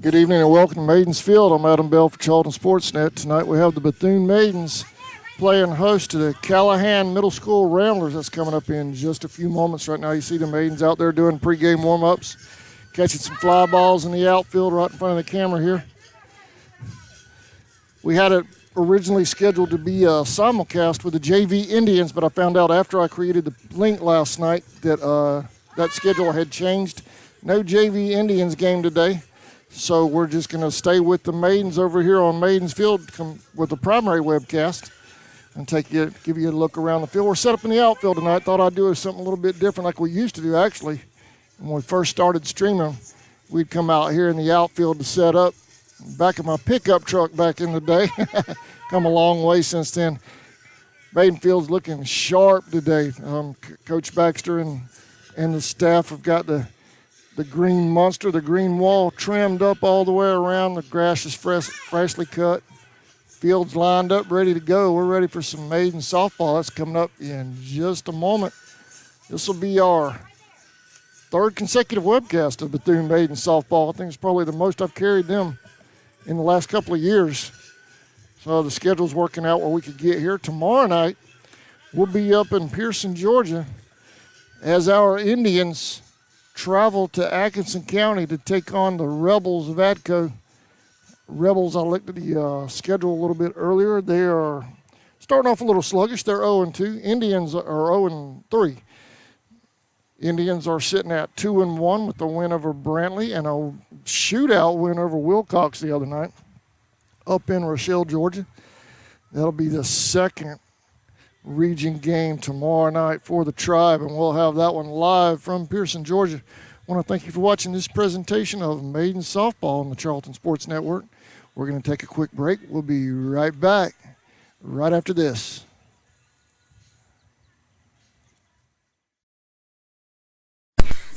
Good evening and welcome to Maidens Field. I'm Adam Bell for Charlton Sportsnet. Tonight we have the Bethune Maidens playing host to the Callahan Middle School Ramblers. That's coming up in just a few moments. Right now you see the Maidens out there doing pregame warm-ups, catching some fly balls in the outfield right in front of the camera here. We had it originally scheduled to be a simulcast with the JV Indians, but I found out after I created the link last night that that schedule had changed. No JV Indians game today. So we're just going to stay with the Maidens over here on Maidens Field with the primary webcast and give you a look around the field. We're set up in the outfield tonight. Thought I'd do something a little bit different like we used to do, actually. When we first started streaming, we'd come out here in the outfield to set up. Back of my pickup truck back in the day. Come a long way since then. Maiden Field's looking sharp today. Coach Baxter and the staff have got the green monster, the green wall trimmed up all the way around. The grass is freshly cut. Field's lined up, ready to go. We're ready for some Maiden softball. That's coming up in just a moment. This will be our third consecutive webcast of Bethune Maiden softball. I think it's probably the most I've carried them in the last couple of years. So the schedule's working out where we could get here. Tomorrow night, we'll be up in Pearson, Georgia, as our Indians travel to Atkinson County to take on the Rebels of Atco. Rebels, I looked at the schedule a little bit earlier. They are starting off a little sluggish. They're 0-2. Indians are 0-3. Indians are sitting at 2-1 with the win over Brantley and a shootout win over Wilcox the other night up in Rochelle, Georgia. That'll be the second region game tomorrow night for the Tribe, and we'll have that one live from Pearson, Georgia. I want to thank you for watching this presentation of Maiden Softball on the Charlton Sports Network. We're going to take a quick break. We'll be right back right after this.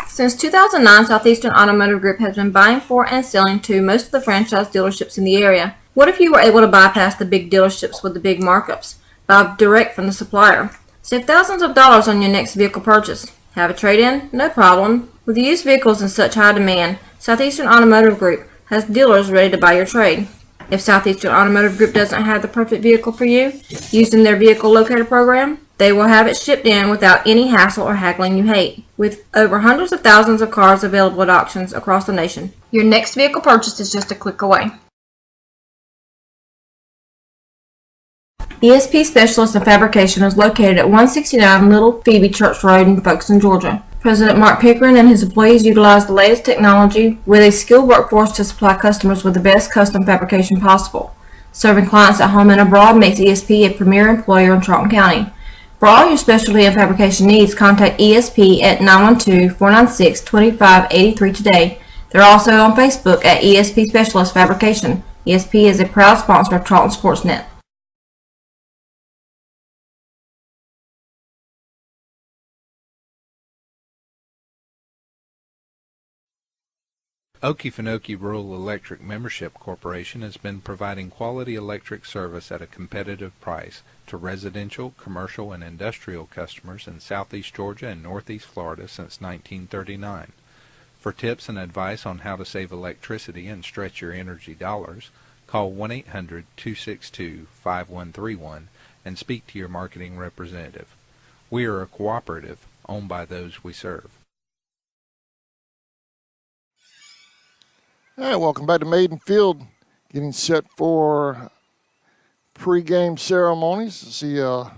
Since 2009, Southeastern Automotive Group has been buying for and selling to most of the franchise dealerships in the area. What if you were able to bypass the big dealerships with the big markups? Buy direct from the supplier. Save thousands of dollars on your next vehicle purchase. Have a trade-in? No problem. With used vehicles in such high demand, Southeastern Automotive Group has dealers ready to buy your trade. If Southeastern Automotive Group doesn't have the perfect vehicle for you, using their vehicle locator program, they will have it shipped in without any hassle or haggling you hate. With over hundreds of thousands of cars available at auctions across the nation, your next vehicle purchase is just a click away. ESP Specialist in Fabrication is located at 169 Little Phoebe Church Road in Folkestone, Georgia. President Mark Pickering and his employees utilize the latest technology with a skilled workforce to supply customers with the best custom fabrication possible. Serving clients at home and abroad makes ESP a premier employer in Charlton County. For all your specialty and fabrication needs, contact ESP at 912-496-2583 today. They're also on Facebook at ESP Specialist Fabrication. ESP is a proud sponsor of Charlton Sportsnet. Okefenokee Rural Electric Membership Corporation has been providing quality electric service at a competitive price to residential, commercial, and industrial customers in southeast Georgia and northeast Florida since 1939. For tips and advice on how to save electricity and stretch your energy dollars, call 1-800-262-5131 and speak to your marketing representative. We are a cooperative owned by those we serve. All right, welcome back to Maiden Field. Getting set for pregame ceremonies. See, the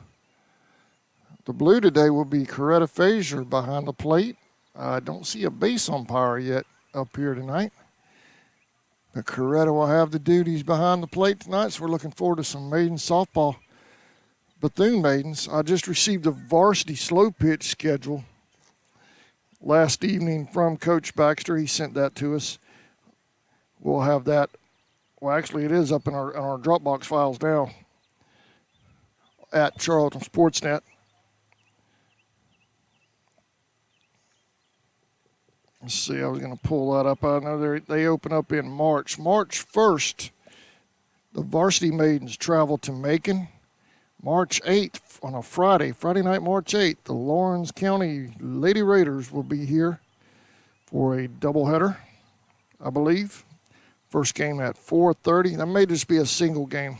blue today will be Coretta Frazier behind the plate. I don't see a base umpire yet up here tonight. But Coretta will have the duties behind the plate tonight, so we're looking forward to some Maiden softball. Bethune Maidens, I just received a varsity slow pitch schedule last evening from Coach Baxter. He sent that to us. We'll have that. Well, actually, it is up in our Dropbox files now at Charlton Sportsnet. Let's see, I was going to pull that up. I know they open up in March. March 1st, the varsity Maidens travel to Macon. March 8th, on a Friday night, March 8th, the Lawrence County Lady Raiders will be here for a doubleheader, I believe. First game at 4:30. That may just be a single game.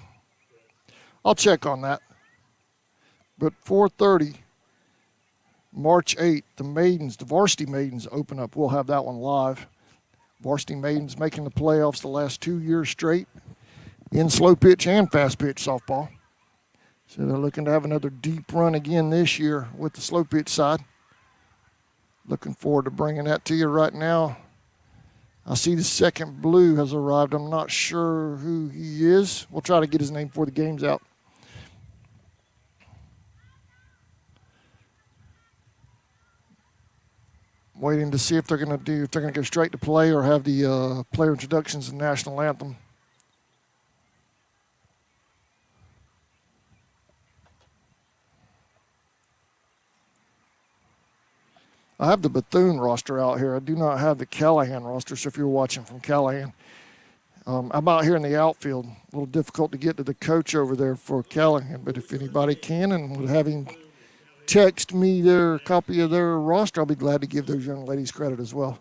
I'll check on that. But 4:30, March 8th, the Maidens, the varsity Maidens open up. We'll have that one live. Varsity Maidens making the playoffs the last 2 years straight in slow pitch and fast pitch softball. So they're looking to have another deep run again this year with the slow pitch side. Looking forward to bringing that to you right now. I see the second blue has arrived. I'm not sure who he is. We'll try to get his name before the game's out. Waiting to see if they're going to go straight to play or have the player introductions and national anthem. I have the Bethune roster out here. I do not have the Callahan roster, so if you're watching from Callahan. I'm out here in the outfield. A little difficult to get to the coach over there for Callahan, but if anybody can and would have him text me their copy of their roster, I'll be glad to give those young ladies credit as well.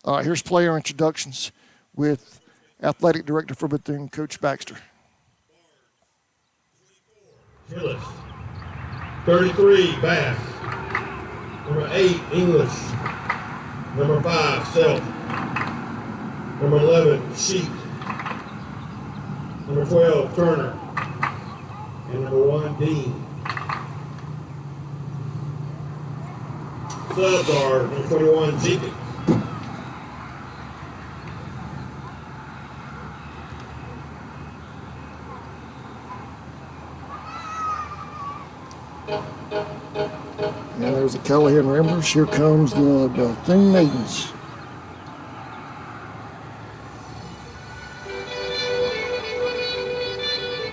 All right, here's player introductions with Athletic Director for Bethune, Coach Baxter. Hillis. 33, Bass. Number 8, English. Number 5, Self. Number 11, Sheet. Number 12, Turner. And number 1, Dean. Subs are number 21, Jenkins. And there's the Callahan Ramblers. Here comes the Bethune Maidens.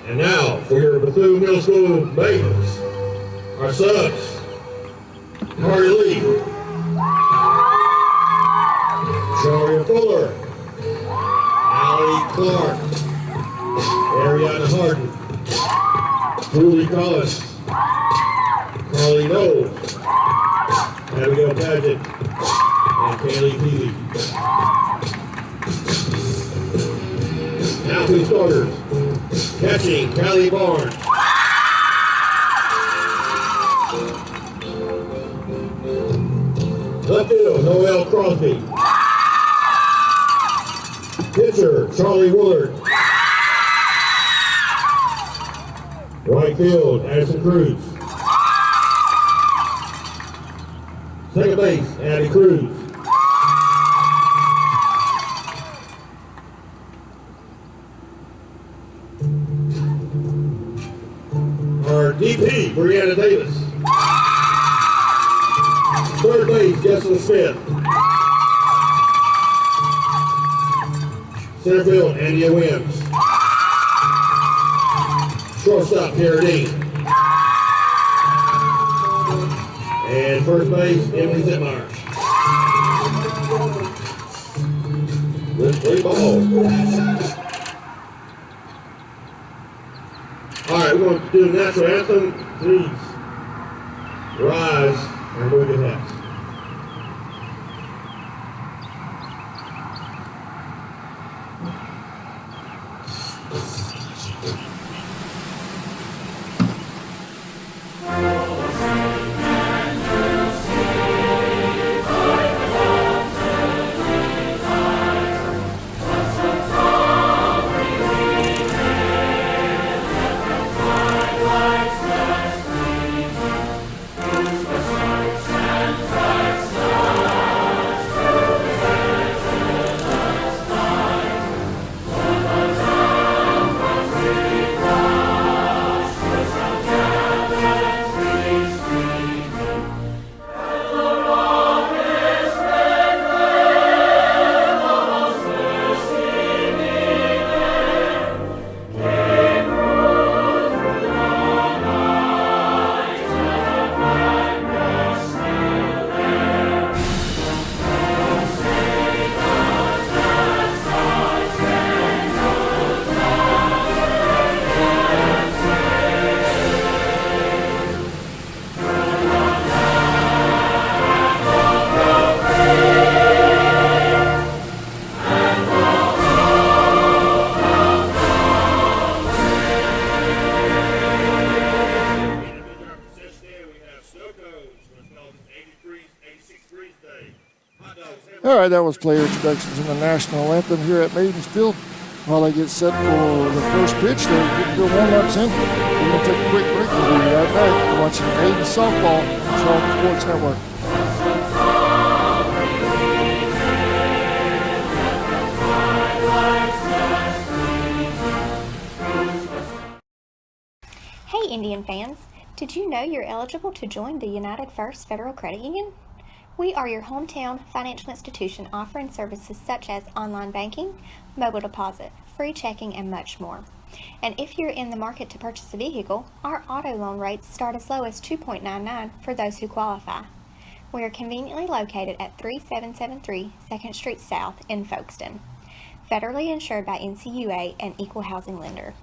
And now for your Bethune Middle School Maidens, our subs, Hardy Lee, Sharia Fuller, Allie Clark, Ariana Harden, Julie Collins, Carly Knowles, Abigail Paget, and Kaylee Peavy. Now for the starters. Catching, Callie Barnes. Left field, Noel Crosby. Pitcher, Charlie Woolard. Right field, Addison Cruz. Second base, Addie Cruz. Our DP, Brianna Davis. Third base, Jesselyn Smith. Center field, Andia Wims. Shortstop, Tara Dean. And first base, Emily Zitmeyer. With a ball. All right, we're going to do the national anthem. Please rise and move your hats. All right, that was player introductions in the national anthem here at Maidens Field. While they get set for the first pitch, they're getting their warm-ups in. We're going to take a quick break. We'll be right back. You're watching Maidens Softball on Charlton Sports Network. Hey Indian fans, did you know you're eligible to join the United First Federal Credit Union? We are your hometown financial institution offering services such as online banking, mobile deposit, free checking, and much more. And if you're in the market to purchase a vehicle, our auto loan rates start as low as 2.99 for those who qualify. We are conveniently located at 3773 2nd Street South in Folkestone. Federally insured by NCUA and Equal Housing Lender.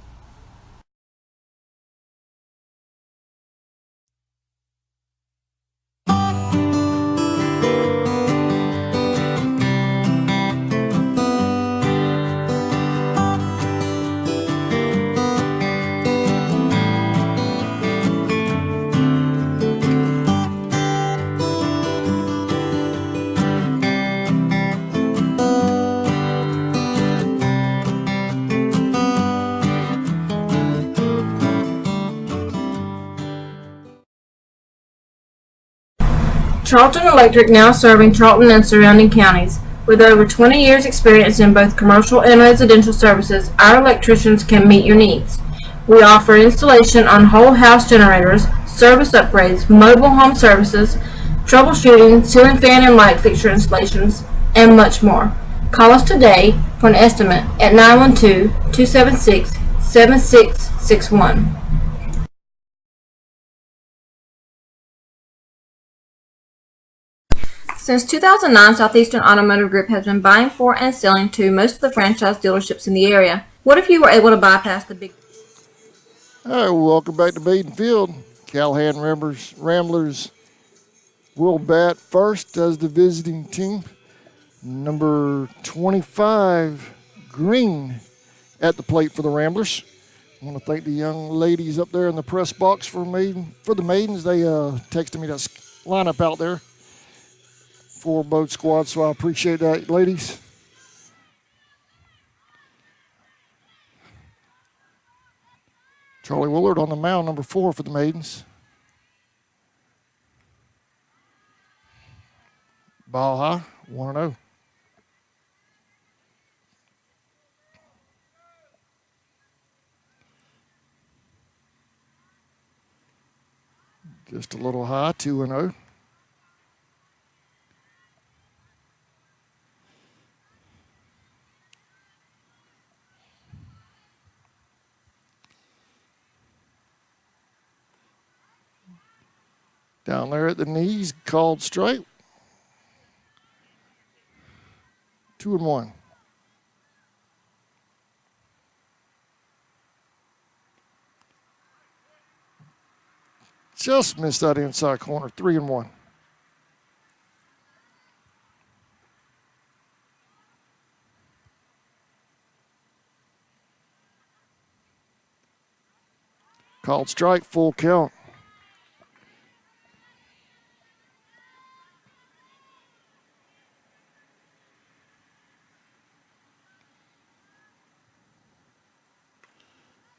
Charlton Electric, now serving Charlton and surrounding counties. With over 20 years experience in both commercial and residential services, our electricians can meet your needs. We offer installation on whole house generators, service upgrades, mobile home services, troubleshooting, ceiling fan and light fixture installations, and much more. Call us today for an estimate at 912-276-7661. Since 2009, Southeastern Automotive Group has been buying for and selling to most of the franchise dealerships in the area. What if you were able to bypass the big... All right, welcome back to Maidens Field. Callahan Ramblers will bat first as the visiting team. Number 25, Green, at the plate for the Ramblers. I want to thank the young ladies up there in the press box for the Maidens. They texted me that lineup out there for both squads, so I appreciate that, ladies. Charlie Willard on the mound, number 4 for the Maidens. Ball high, 1-0. Just a little high, 2-0. Down there at the knees, called straight. 2-1. Just missed that inside corner, 3-1. Called strike, full count.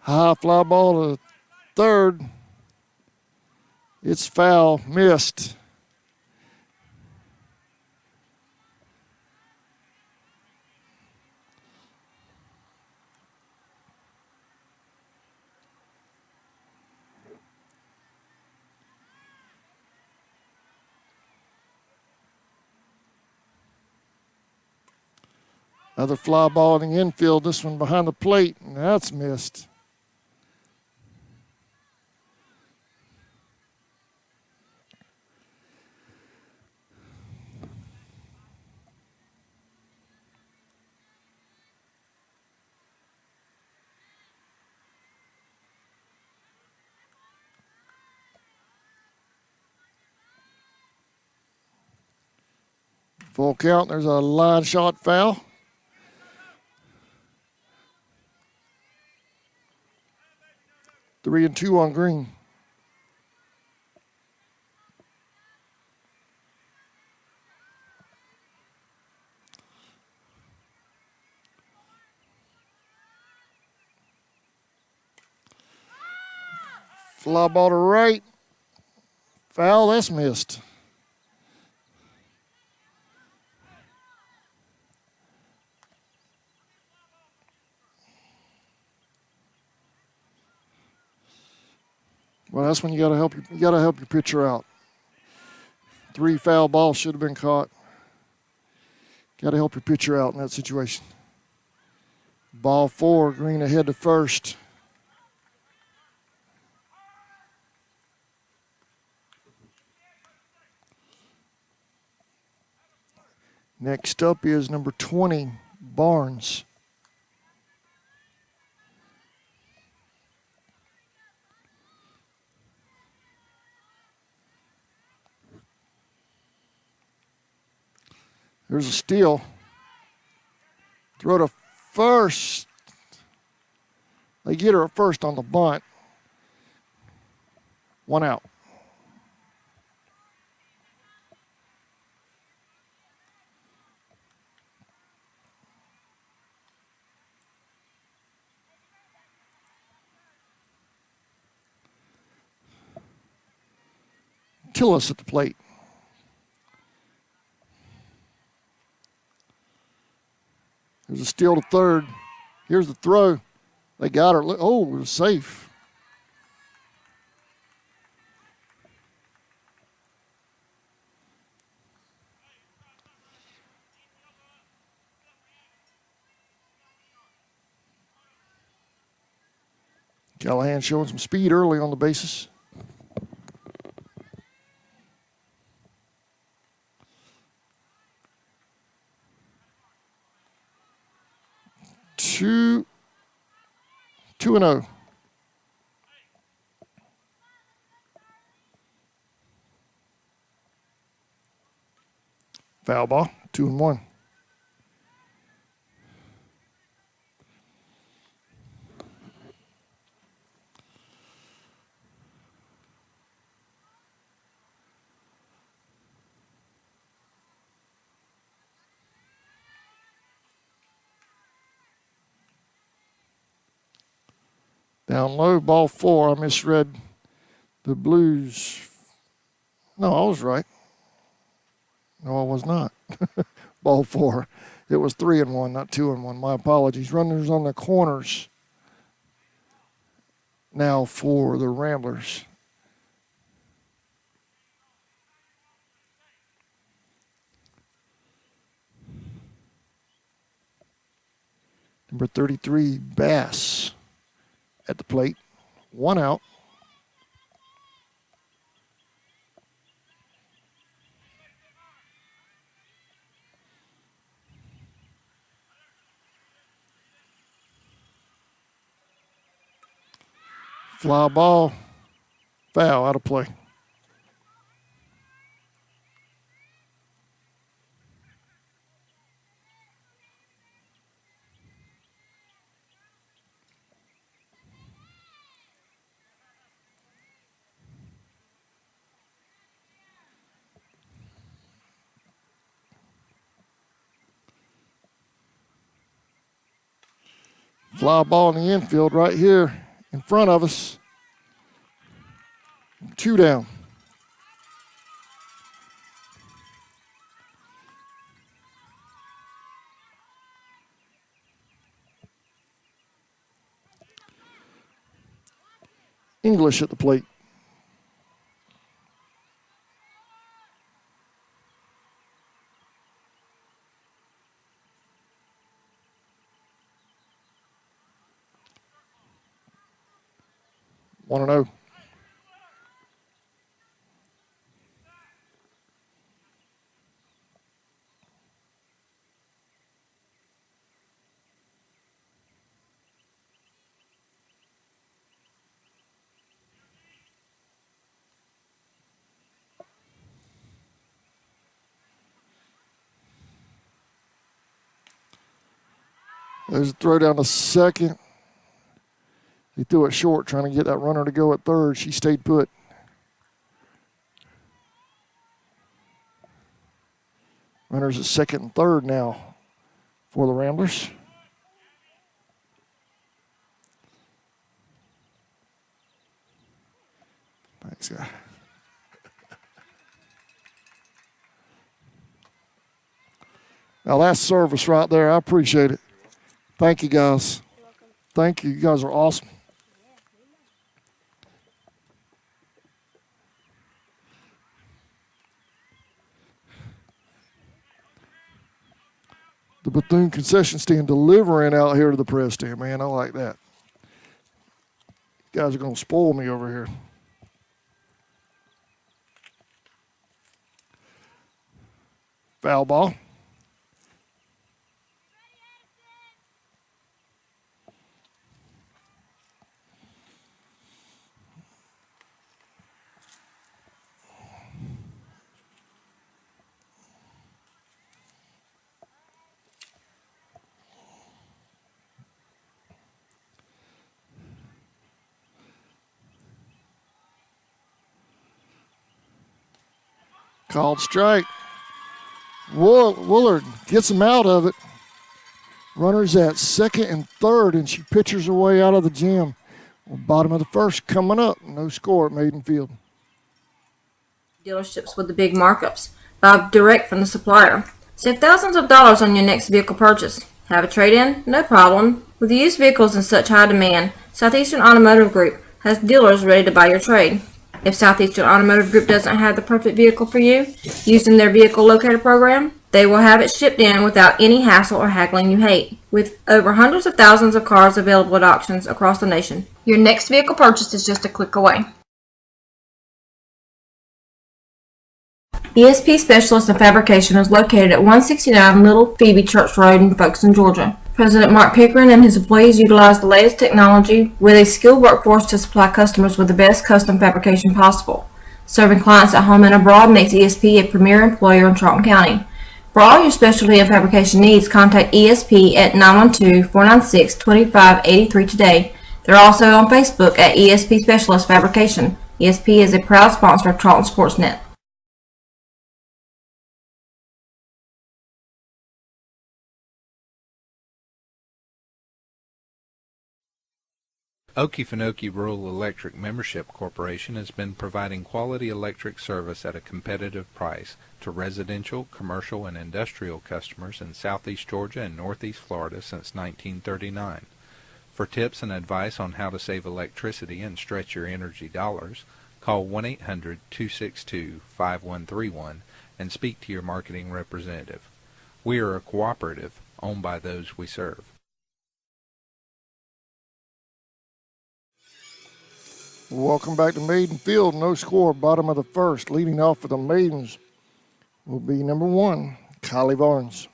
High fly ball to third. It's foul, missed. Another fly ball in the infield, this one behind the plate, and that's missed. Full count, there's a line shot foul. 3-2 on Green. Fly ball to right. Foul, that's missed. Well, that's when you got to help your pitcher out. 3 foul balls should have been caught. Got to help your pitcher out in that situation. Ball 4, Green ahead to first. Next up is number 20, Barnes. There's a steal. Throw to first. They get her at first on the bunt. 1 out. Tillis at the plate. There's a steal to third. Here's the throw. They got her. Oh, it was safe. Callahan showing some speed early on the bases. Two and 0. Foul ball, 2 and 1. Down low, ball 4. I misread the Blues. No, I was right. No, I was not. Ball 4. It was 3 and 1, not 2 and 1. My apologies. Runners on the corners now for the Ramblers. Number 33, Bass at the plate. 1 out. Fly ball, foul, out of play. Fly ball in the infield right here in front of us. 2 down. English at the plate. One and 0. There's a throw down to second. He threw it short, trying to get that runner to go at third. She stayed put. Runners at second and third now for the Ramblers. Thanks, guy. Now that's service right there. I appreciate it. Thank you, guys. Thank you. You guys are awesome. The Bethune concession stand delivering out here to the press stand, man. I like that. You guys are going to spoil me over here. Foul ball. Called strike. Woolard gets him out of it. Runners at second and third, and she pitches her way out of the gym. Well, bottom of the first coming up. No score at Maidens Field. Dealerships with the big markups. Buy direct from the supplier. Save thousands of dollars on your next vehicle purchase. Have a trade-in? No problem. With used vehicles in such high demand, Southeastern Automotive Group has dealers ready to buy your trade. If Southeastern Automotive Group doesn't have the perfect vehicle for you, using their vehicle locator program, they will have it shipped in without any hassle or haggling you hate. With over hundreds of thousands of cars available at auctions across the nation, your next vehicle purchase is just a click away. ESP Specialist in Fabrication is located at 169 Little Phoebe Church Road in Folkestone, Georgia. President Mark Pickering and his employees utilize the latest technology with a skilled workforce to supply customers with the best custom fabrication possible. Serving clients at home and abroad makes ESP a premier employer in Charlton County. For all your specialty and fabrication needs, contact ESP at 912-496-2583 today. They're also on Facebook at ESP Specialist Fabrication. ESP is a proud sponsor of Charlton Sportsnet. Okefenokee Rural Electric Membership Corporation has been providing quality electric service at a competitive price to residential, commercial, and industrial customers in southeast Georgia and northeast Florida since 1939. For tips and advice on how to save electricity and stretch your energy dollars, call 1-800-262-5131 and speak to your marketing representative. We are a cooperative owned by those we serve. Welcome back to Maidens Field. No score, bottom of the first. Leading off for the Maidens will be number 1, Kylie Barnes.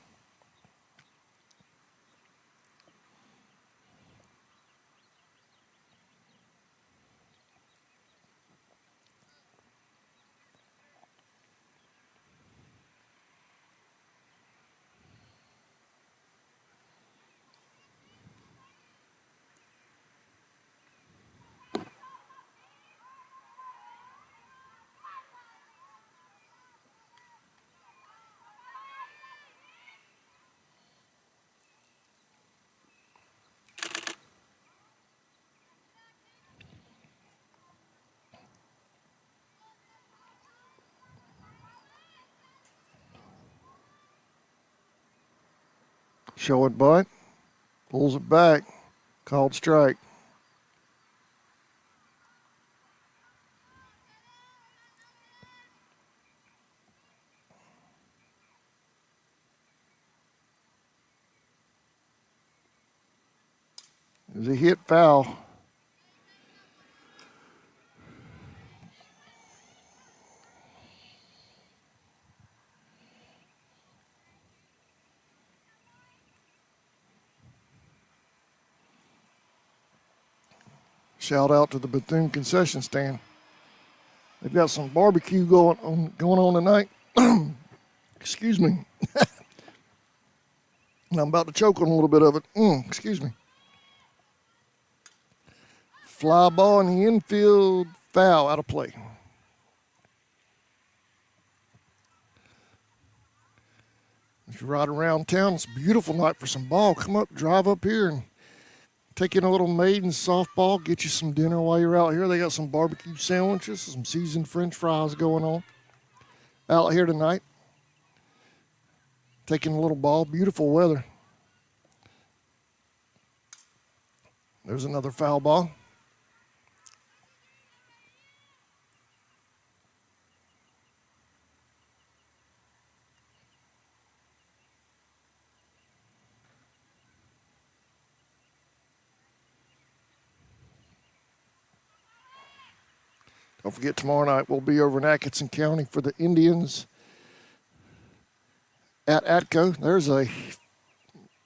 Show it butt, pulls it back, called strike. It was a hit foul. Shout out to the Bethune concession stand. They've got some barbecue going on tonight. Excuse me. And I'm about to choke on a little bit of it. Excuse me. Fly ball in the infield, foul, out of play. If you ride around town, it's a beautiful night for some ball. Come up, drive up here, and Take in a little Maidens softball, get you some dinner while you're out here. They got some barbecue sandwiches, some seasoned French fries going on out here tonight. Taking a little ball, beautiful weather. There's another foul ball. Don't forget, tomorrow night we'll be over in Atkinson County for the Indians at Atco. There's a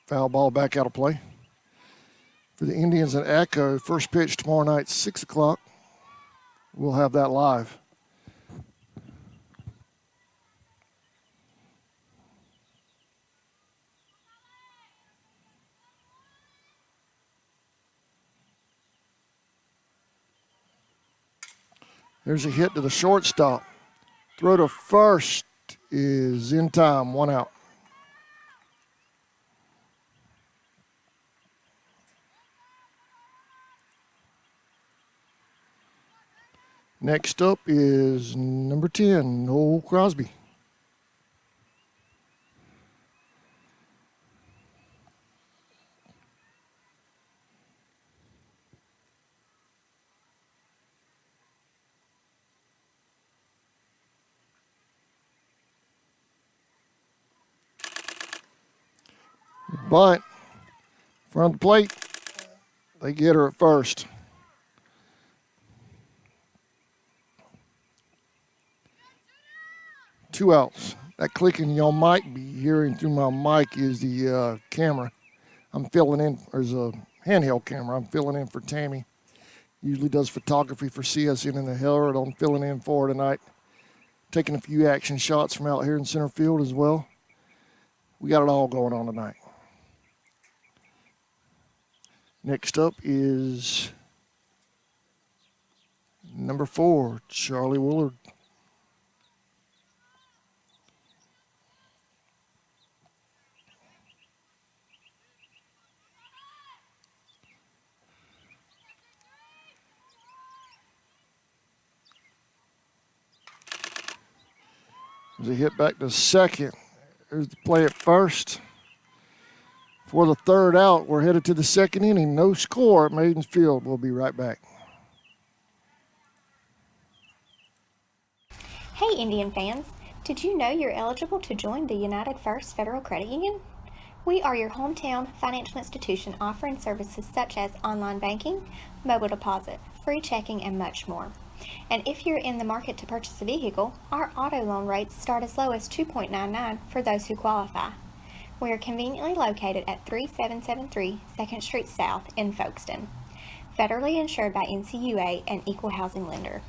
foul ball back out of play. For the Indians at Atco, first pitch tomorrow night, 6 o'clock. We'll have that live. There's a hit to the shortstop. Throw to first is in time, 1 out. Next up is number 10, Noel Crosby. But front of the plate, they get her at first. Two outs. That clicking y'all might be hearing through my mic is the camera. I'm filling in. There's a handheld camera. I'm filling in for Tammy. Usually does photography for CSN in the Herald. I'm filling in for her tonight. Taking a few action shots from out here in center field as well. We got it all going on tonight. Next up is number 4, Charlie Willard. There's a hit back to second. There's the play at first. For the third out, we're headed to the second inning. No score at Maidens Field. We'll be right back. Hey, Indian fans. Did you know you're eligible to join the United First Federal Credit Union? We are your hometown financial institution offering services such as online banking, mobile deposit, free checking, and much more. And if you're in the market to purchase a vehicle, our auto loan rates start as low as 2.99 for those who qualify. We are conveniently located at 3773 2nd Street South in Folkestone. Federally insured by NCUA and Equal Housing Lender.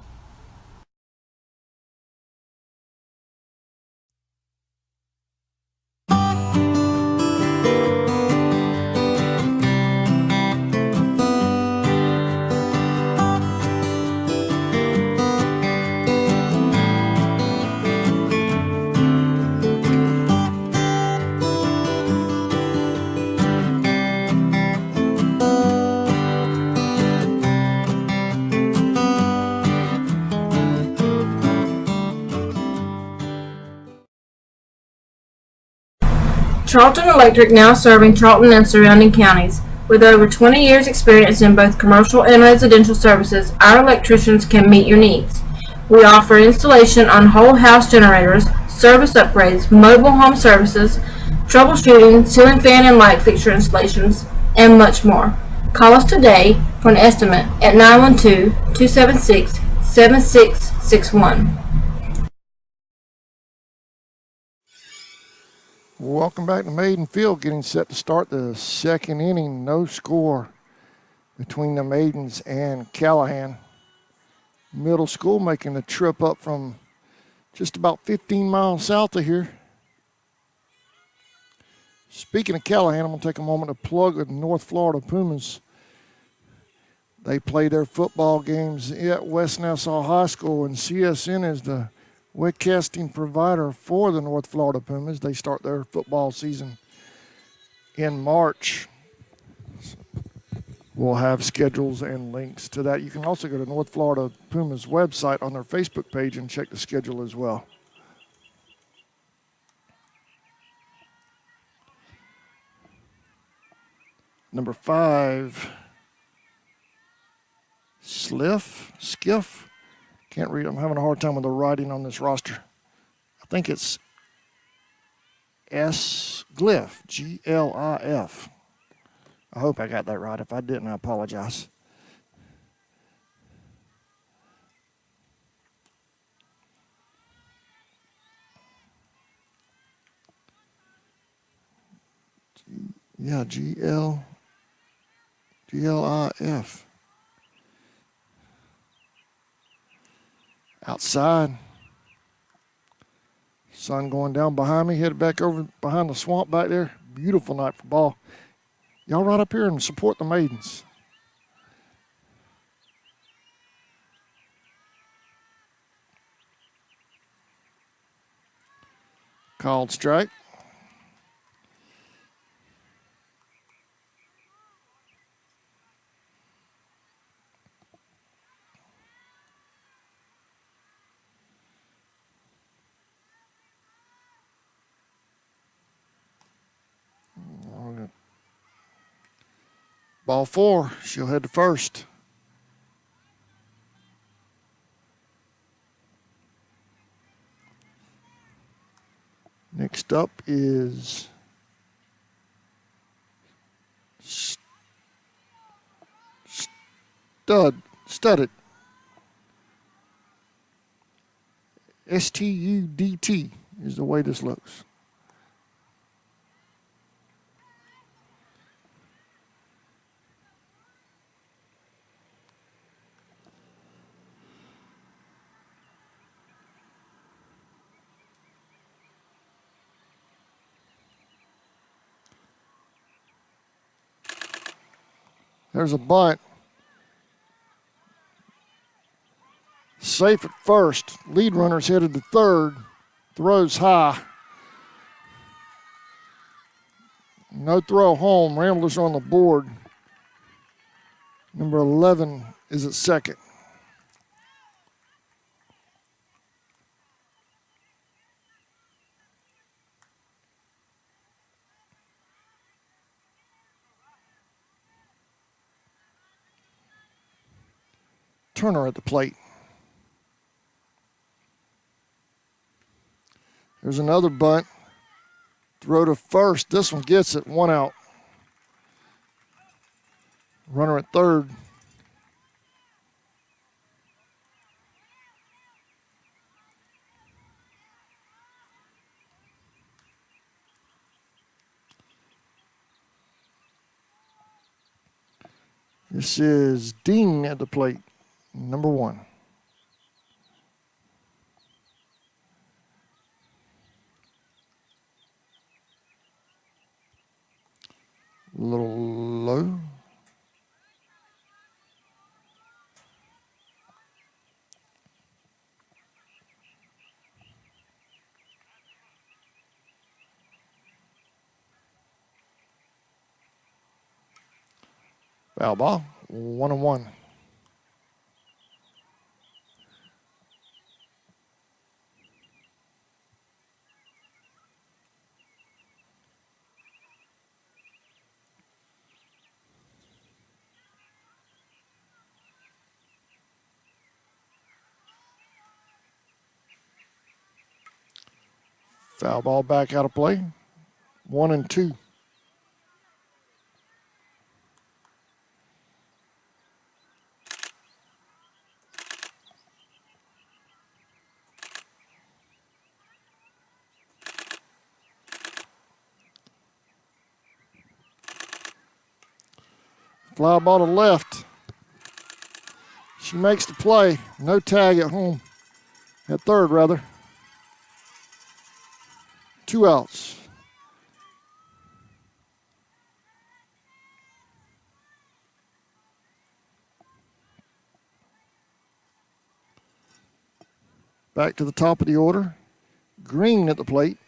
Charlton Electric, now serving Charlton and surrounding counties. With over 20 years experience in both commercial and residential services, our electricians can meet your needs. We offer installation on whole house generators, service upgrades, mobile home services, troubleshooting, ceiling fan and light fixture installations, and much more. Call us today for an estimate at 912-276-7661. Welcome back to Maiden Field, getting set to start the second inning. No score between the Maidens and Callahan. Middle School making the trip up from just about 15 miles south of here. Speaking of Callahan, I'm going to take a moment to plug the North Florida Pumas. They play their football games at West Nassau High School, and CSN is the webcasting provider for the North Florida Pumas. They start their football season in March. We'll have schedules and links to that. You can also go to North Florida Puma's website on their Facebook page and check the schedule as well. Number 5, Skiff. Can't read. I'm having a hard time with the writing on this roster. I think it's Glyph, Glif. I hope I got that right. If I didn't, I apologize. Yeah, Glif. Outside. Sun going down behind me. Headed back over behind the swamp back there. Beautiful night for ball. Y'all right up here and support the Maidens. Called strike. Ball 4, she'll head to first. Next up is Studded. Studt is the way this looks. There's a bunt. Safe at first. Lead runner's headed to third. Throws high. No throw home. Ramblers on the board. Number 11 is at second. Turner at the plate. There's another bunt. Throw to first. This one gets it. 1 out. Runner at third. This is Dean at the plate. Number 1. A little low. Foul ball. 1-1. Foul ball back out of play. 1-2. Fly ball to left. She makes the play. No tag at home. At third, rather. 2 outs. Back to the top of the order. Green at the plate.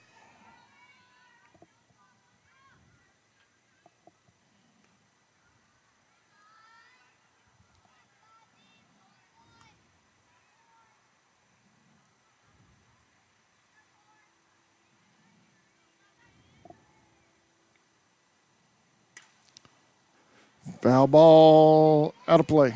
Foul ball, out of play.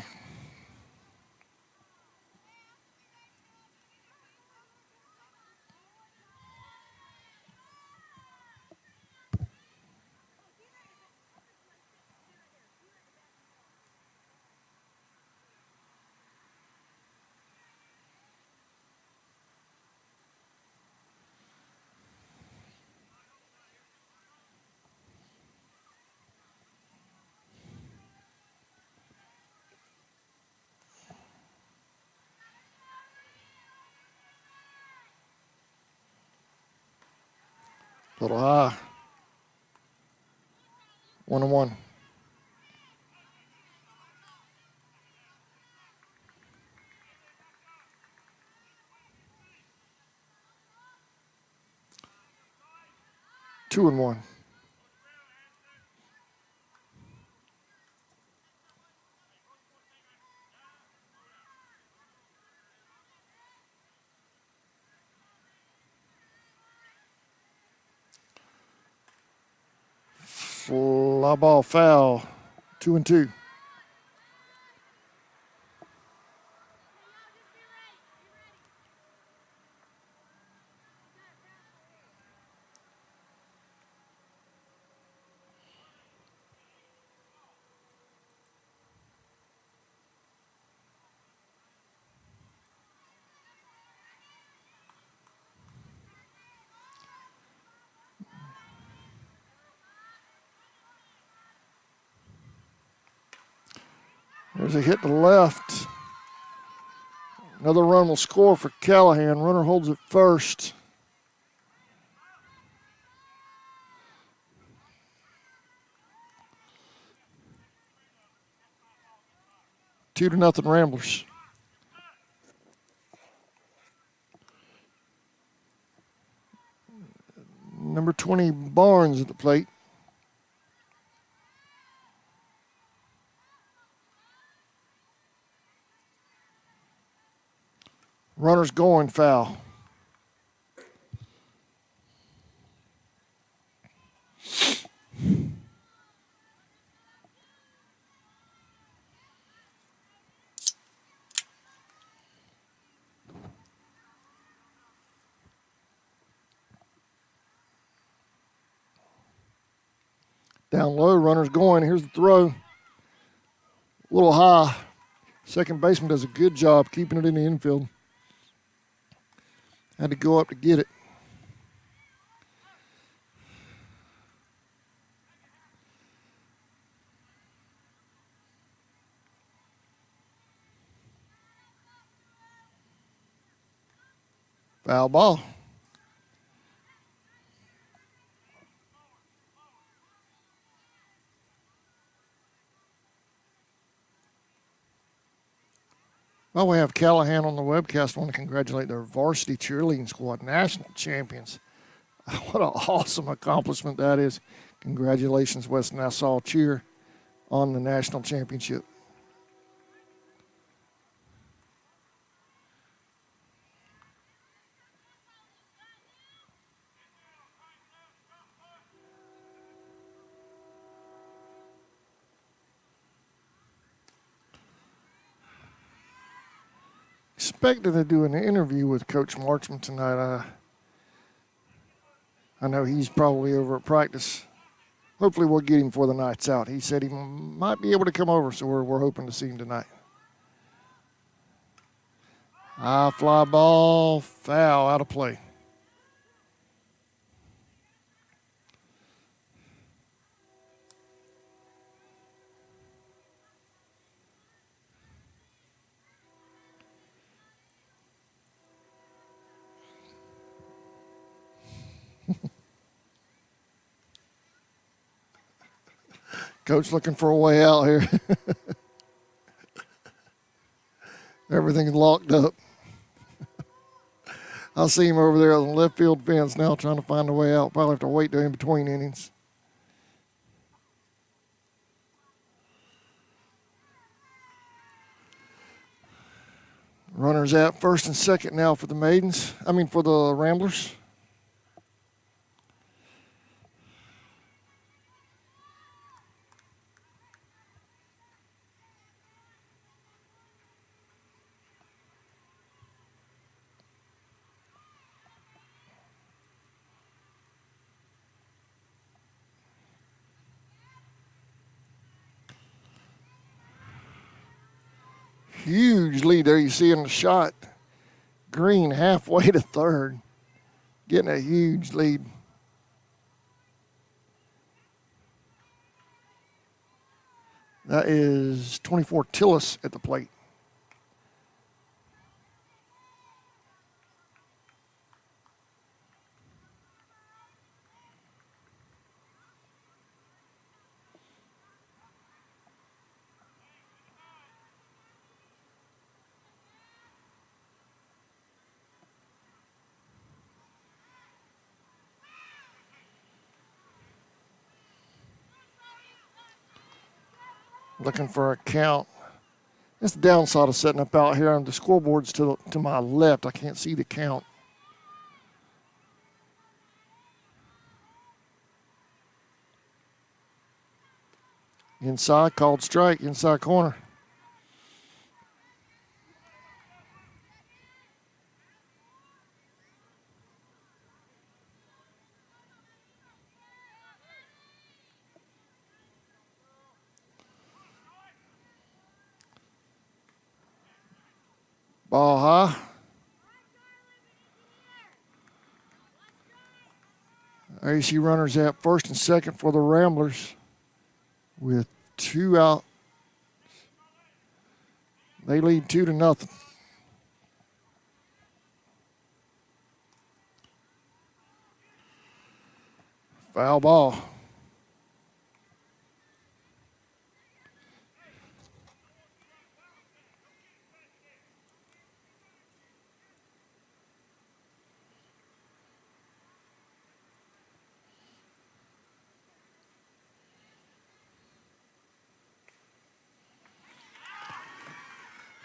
A little high. 1-1. Two and one. Fly ball foul. 2-2. There's a hit to left. Another run will score for Callahan. Runner holds it first. Two to nothing Ramblers. Number 20 Barnes at the plate. Runner's going, foul. Down low, runner's going. Here's the throw. A little high. Second baseman does a good job keeping it in the infield. Had to go up to get it. Foul ball. Well, we have Callahan on the webcast. I want to congratulate their varsity cheerleading squad, national champions. What an awesome accomplishment that is. Congratulations, West Nassau Cheer, on the national championship. Expected to do an interview with Coach Marchman tonight. I know he's probably over at practice. Hopefully we'll get him for the night's out. He said he might be able to come over, so we're hoping to see him tonight. High fly ball, foul, out of play. Coach looking for a way out here. Everything's locked up. I see him over there on the left field fence now trying to find a way out. Probably have to wait till in between innings. Runners at first and second now for the Maidens. For the Ramblers. huge lead there. You see in the shot. Green halfway to third, getting a huge lead. That is 24 Tillis at the plate. Looking for a count. That's the downside of setting up out here. On the scoreboard's to my left. I can't see the count. Inside, called strike, inside corner. Ball high. There you see runners at first and second for the Ramblers with 2 out. They lead 2-0. Foul ball.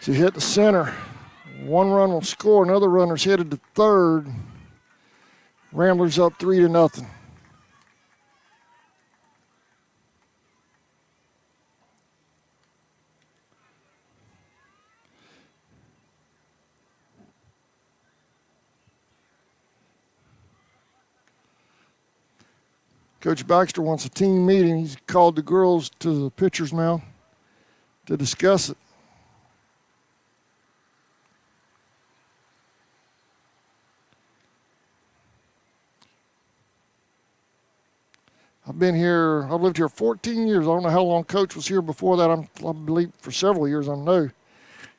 She hit the center. 1 run will score. Another runner's headed to third. Ramblers up 3-0. Coach Baxter wants a team meeting. He's called the girls to the pitcher's mound to discuss it. I've lived here 14 years. I don't know how long Coach was here before that. I believe for several years, I know.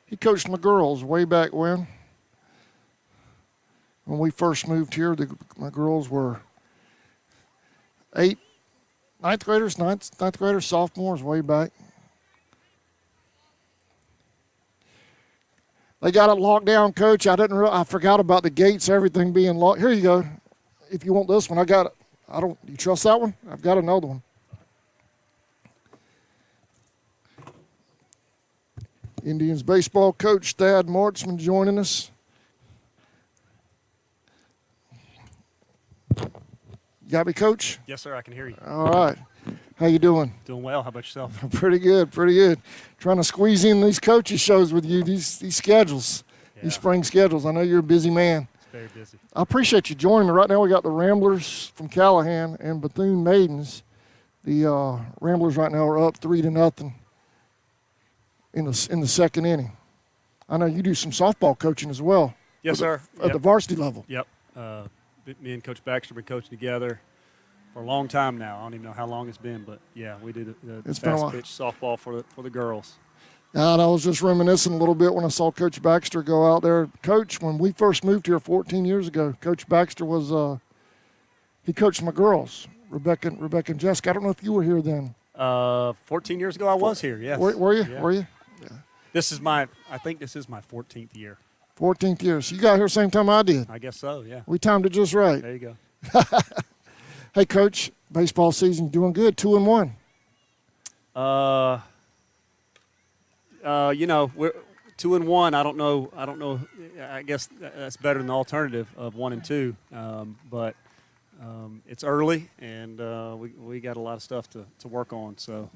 He coached my girls way back when. When we first moved here, my girls were ninth graders, sophomores way back. They got it locked down, Coach. I forgot about the gates, everything being locked. Here you go. If you want this one, I got it. Do you trust that one? I've got another one. Indians baseball coach Thad Martzman joining us. You got me, Coach? Yes, sir. I can hear you. All right. How you doing? Doing well. How about yourself? Pretty good. Trying to squeeze in these coaches shows with you, these schedules, these spring schedules. I know you're a busy man. Very busy. I appreciate you joining me. Right now we got the Ramblers from Callahan and Bethune Maidens. The Ramblers right now are up 3-0 in the second inning. I know you do some softball coaching as well. Yes, sir. At the varsity level. Yep. Me and Coach Baxter have been coaching together for a long time now. I don't even know how long it's been, but yeah, we do the fast pitch softball for the girls. And I was just reminiscing a little bit when I saw Coach Baxter go out there. Coach, when we first moved here 14 years ago, Coach Baxter was he coached my girls, Rebecca and Jessica. I don't know if you were here then. 14 years ago, I was here. Yes. Were you? Yeah. Were you? Yeah. I think this is my 14th year. 14th year. So you got here same time I did. I guess so. Yeah. We timed it just right. There you go. Hey, Coach, baseball season doing good, 2-1. We're 2-1. I don't know. I guess that's better than the alternative of 1-2. But it's early, and we got a lot of stuff to work on. So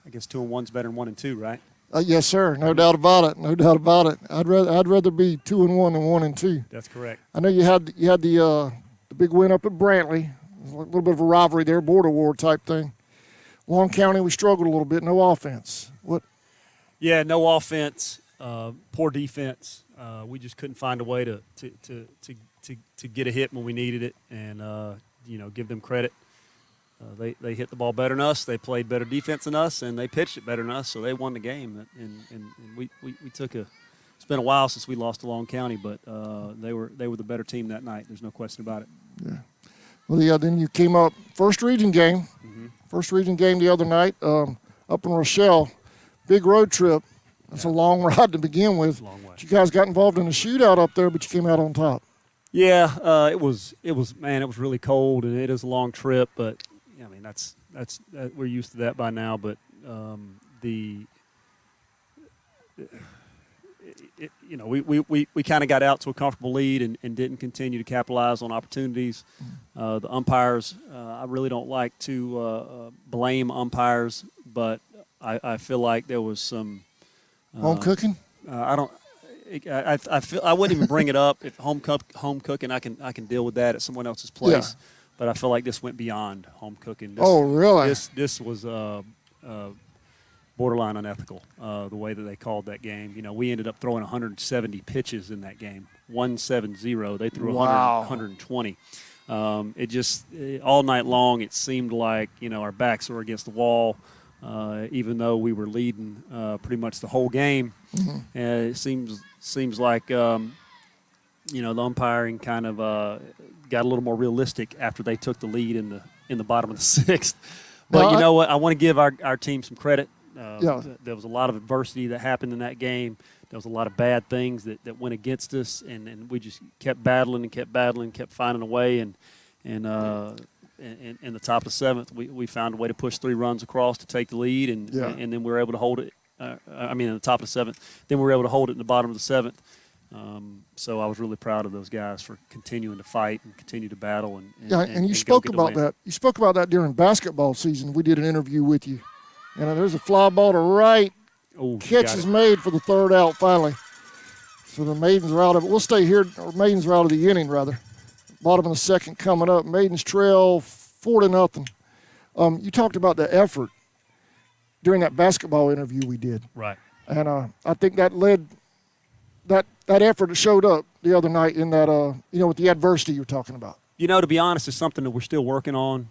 I guess 2-1's better than 1-2, right? Yes, sir. No doubt about it. No doubt about it. I'd rather be 2-1 than 1-2. That's correct. I know you had the big win up at Brantley. A little bit of a rivalry there, border war type thing. Long County, we struggled a little bit. No offense. What? Yeah, no offense. poor defense. We just couldn't find a way to get a hit when we needed it, and give them credit. They hit the ball better than us. They played better defense than us, and they pitched it better than us. So they won the game. And we took a. It's been a while since we lost to Long County, but they were the better team that night. There's no question about it. Yeah. Well, yeah. Then you came up first region game. Mm-hmm. First region game the other night up in Rochelle. Big road trip. That's a long ride to begin with. Long way. But you guys got involved in a shootout up there, but you came out on top. Yeah, it was really cold, and it is a long trip, but I mean that's we're used to that by now. But we kind of got out to a comfortable lead and didn't continue to capitalize on opportunities. The umpires, I really don't like to blame umpires, but I feel like there was some home cooking. I feel I wouldn't even bring it up. If home cooking, I can deal with that at someone else's place. Yeah. But I feel like this went beyond home cooking. Really? This was borderline unethical. The way that they called that game. We ended up throwing 170 pitches in that game. 170. They threw 120. It just all night long. It seemed like our backs were against the wall. Even though we were leading pretty much the whole game, it seems like the umpiring kind of got a little more realistic after they took the lead in the bottom of the sixth. But you know what? I want to give our team some credit. There was a lot of adversity that happened in that game. There was a lot of bad things that went against us, and we just kept battling, kept finding a way, and in the top of the seventh, we found a way to push 3 runs across to take the lead, and then we were able to hold it. In the top of the seventh, then we were able to hold it in the bottom of the seventh. So I was really proud of those guys for continuing to fight and continue to battle. And you spoke about that. You spoke about that during basketball season. We did an interview with you, and there's a fly ball to right. Catch is made for the third out finally. So the Maidens are out of it. We'll stay here. Or Maidens are out of the inning rather. Bottom of the second coming up. Maidens trail 4-0. You talked about the effort during that basketball interview we did. Right. And I think that led that effort showed up the other night in that with the adversity you're talking about. To be honest, it's something that we're still working on.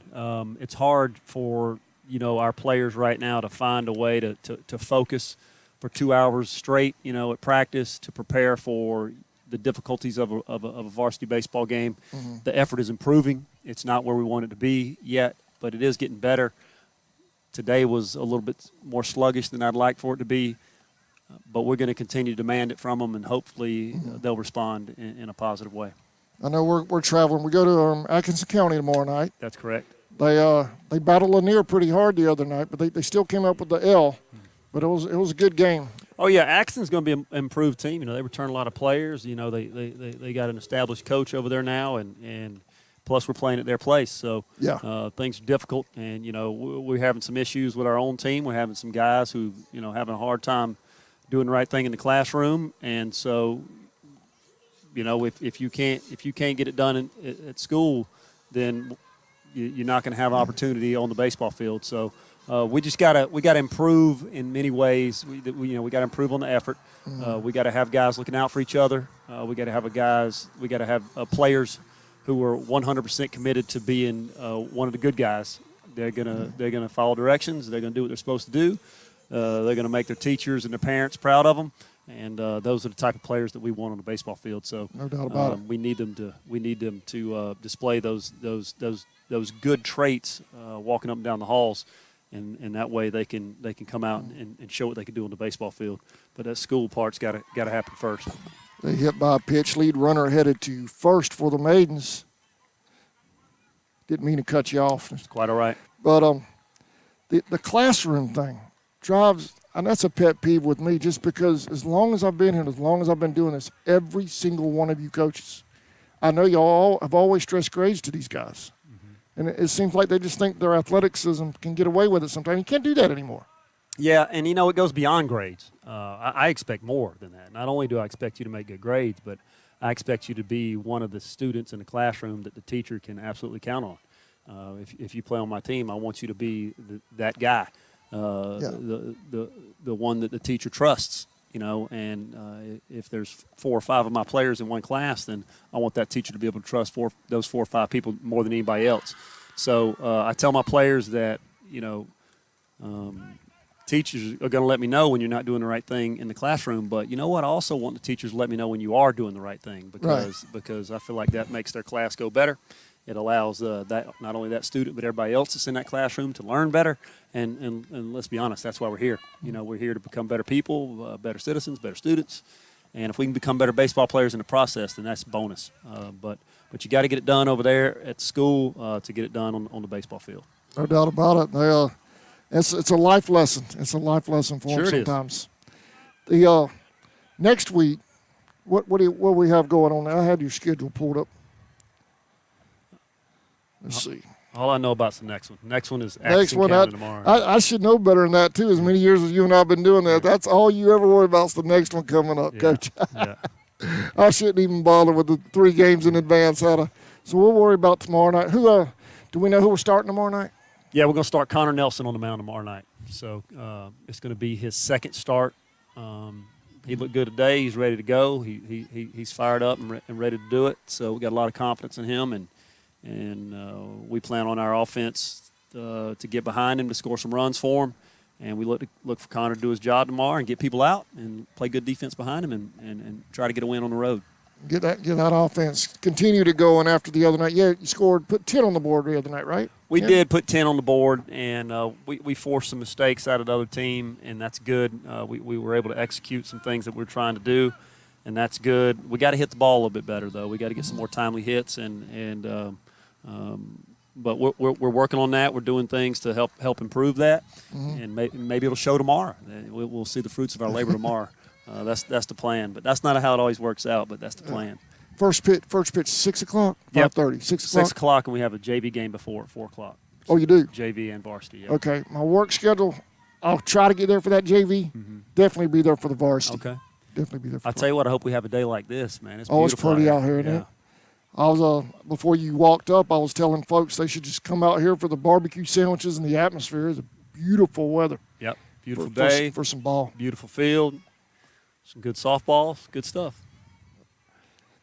It's hard for our players right now to find a way to focus for 2 hours straight, at practice to prepare for the difficulties of a varsity baseball game. Mm-hmm. The effort is improving. It's not where we want it to be yet, but it is getting better. Today was a little bit more sluggish than I'd like for it to be, but we're going to continue to demand it from them, and hopefully they'll respond in a positive way. I know we're traveling. We go to Atkinson County tomorrow night. That's correct. They battled Lanier pretty hard the other night, but they still came up with the L. But it was a good game. Oh yeah, Atkinson's going to be an improved team. They return a lot of players. They got an established coach over there now, and plus we're playing at their place. So things are difficult, and we're having some issues with our own team. We're having some guys who having a hard time doing the right thing in the classroom, and so if you can't get it done at school, then you're not going to have opportunity on the baseball field. So we gotta improve in many ways. We got to improve on the effort. We got to have guys looking out for each other. We got to have players who are 100% committed to being one of the good guys. They're gonna follow directions. They're gonna do what they're supposed to do. They're gonna make their teachers and their parents proud of them. And those are the type of players that we want on the baseball field. So no doubt about it. We need them to display those good traits walking up and down the halls, and that way they can come out and show what they can do on the baseball field. But that school part's got to happen first. They hit by a pitch. Lead runner headed to first for the Maidens. Didn't mean to cut you off. It's quite all right. But the classroom thing drives. And that's a pet peeve with me, just because as long as I've been here, as long as I've been doing this, every single one of you coaches, I know y'all have always stressed grades to these guys. Mm-hmm. And it seems like they just think their athleticism can get away with it sometimes. You can't do that anymore. Yeah, and it goes beyond grades. I expect more than that. Not only do I expect you to make good grades, but I expect you to be one of the students in the classroom that the teacher can absolutely count on. If you play on my team, I want you to be that guy. The one that the teacher trusts, and if there's 4 or 5 of my players in one class, then I want that teacher to be able to trust those 4 or 5 people more than anybody else. So I tell my players that, teachers are going to let me know when you're not doing the right thing in the classroom, but you know what? I also want the teachers to let me know when you are doing the right thing because I feel like that makes their class go better. It allows that not only that student but everybody else that's in that classroom to learn better. And let's be honest, that's why we're here. We're here to become better people, better citizens, better students. And if we can become better baseball players in the process, then that's a bonus. But you got to get it done over there at school to get it done on the baseball field. No doubt about it. It's a life lesson. It's a life lesson for them sometimes. The next week, what do we have going on? I had your schedule pulled up. Let's see. All I know about the next one. Next one is Action County tomorrow. I should know better than that, too. As many years as you and I have been doing that, that's all you ever worry about is the next one coming up, Coach. Yeah. I shouldn't even bother with the 3 games in advance. So we'll worry about tomorrow night. Do we know who we're starting tomorrow night? Yeah, we're going to start Connor Nelson on the mound tomorrow night. So it's going to be his second start. He looked good today. He's ready to go. He's fired up and ready to do it. So we got a lot of confidence in him, and we plan on our offense to get behind him to score some runs for him. And we look for Connor to do his job tomorrow and get people out and play good defense behind him and try to get a win on the road. Get that offense continue to go. And after the other night, you put 10 on the board the other night, right? We did put 10 on the board, and we forced some mistakes out of the other team, and that's good. We were able to execute some things that we're trying to do, and that's good. We got to hit the ball a little bit better, though. We got to get some more timely hits, but we're working on that. We're doing things to help improve that, and maybe it'll show tomorrow. We'll see the fruits of our labor tomorrow. That's the plan, but that's not how it always works out. But that's the plan. First pitch, 6 o'clock, 5:30, 6 o'clock. 6 o'clock, and we have a JV game before at 4 o'clock. Oh, you do? JV and varsity. Yeah. Okay, my work schedule. I'll try to get there for that JV. Definitely be there for the varsity. Okay. Definitely be there. I'll tell you what. I hope we have a day like this, man. It's it's pretty out here, isn't yeah. it? I was before you walked up, I was telling folks they should just come out here for the barbecue sandwiches and the atmosphere. It's a beautiful weather. Yep, beautiful day for some ball. Beautiful field, some good softballs, good stuff.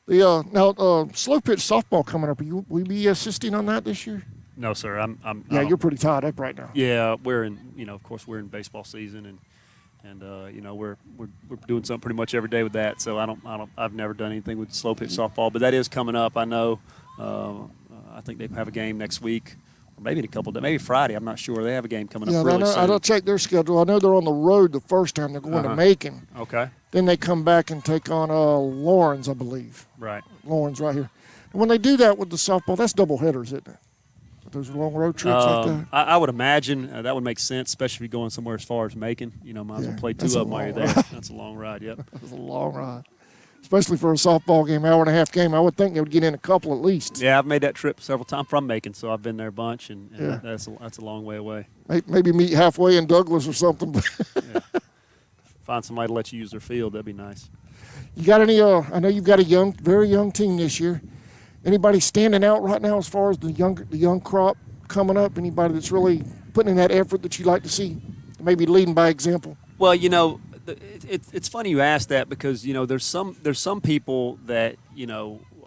The now slow pitch softball coming up. Will you be assisting on that this year? No, sir. I'm. Yeah, you're pretty tied up right now. Yeah, we're in. Of course, we're in baseball season, and we're doing something pretty much every day with that. So I've never done anything with slow pitch softball, but that is coming up. I know. I think they have a game next week, or maybe in a couple of days, maybe Friday. I'm not sure. They have a game coming up really soon. I don't check their schedule. I know they're on the road the first time. They're going to Macon. Okay. Then they come back and take on Lawrence, I believe. Right. Lawrence right here. And when they do that with the softball, that's double headers, isn't it? Those long road trips like that. I would imagine that would make sense, especially if you're going somewhere as far as Macon. Might as well play 2 of them while you're there. That's a long ride, yep. That's a long ride. Especially for a softball game, hour and a half game. I would think they would get in a couple at least. Yeah, I've made that trip several times from Macon, so I've been there a bunch, and that's a long way away. Maybe meet halfway in Douglas or something. Yeah. Find somebody to let you use their field. That'd be nice. You got any? I know you've got a very young team this year. Anybody standing out right now as far as the young crop coming up? Anybody that's really putting in that effort that you'd like to see? Maybe leading by example. Well, it's funny you ask that because there's some people that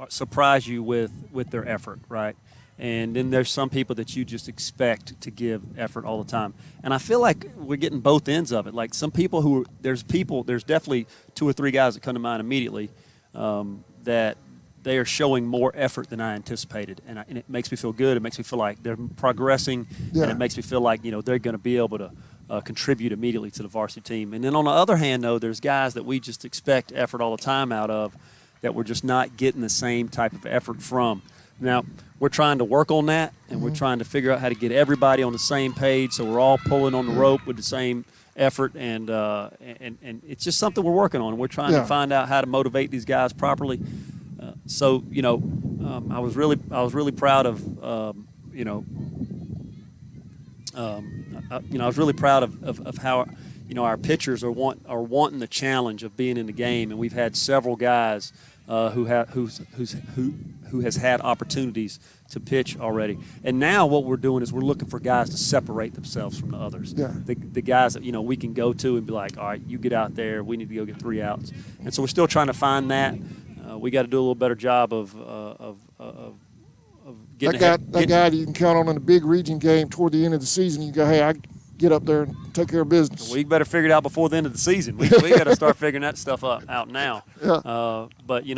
surprise you with their effort, right? And then there's some people that you just expect to give effort all the time. And I feel like we're getting both ends of it. Like some people there's definitely 2 or 3 guys that come to mind immediately that they are showing more effort than I anticipated. And it makes me feel good. It makes me feel like they're progressing. Yeah. And it makes me feel like, they're going to be able to contribute immediately to the varsity team. And then on the other hand, though, there's guys that we just expect effort all the time out of that we're just not getting the same type of effort from. Now, we're trying to work on that, and we're trying to figure out how to get everybody on the same page so we're all pulling on the rope with the same effort, and it's just something we're working on. We're trying to find out how to motivate these guys properly. I was really proud of I was really proud of how our pitchers are wanting the challenge of being in the game, and we've had several guys who has had opportunities to pitch already. And now what we're doing is we're looking for guys to separate themselves from the others. Yeah. The guys that we can go to and be like, all right, you get out there. We need to go get 3 outs. And so we're still trying to find that. We got to do a little better job of getting that guy that you can count on in a big region game toward the end of the season. You go, hey, I get up there and take care of business. We better figure it out before the end of the season. We got to start figuring that stuff out now. Yeah. But we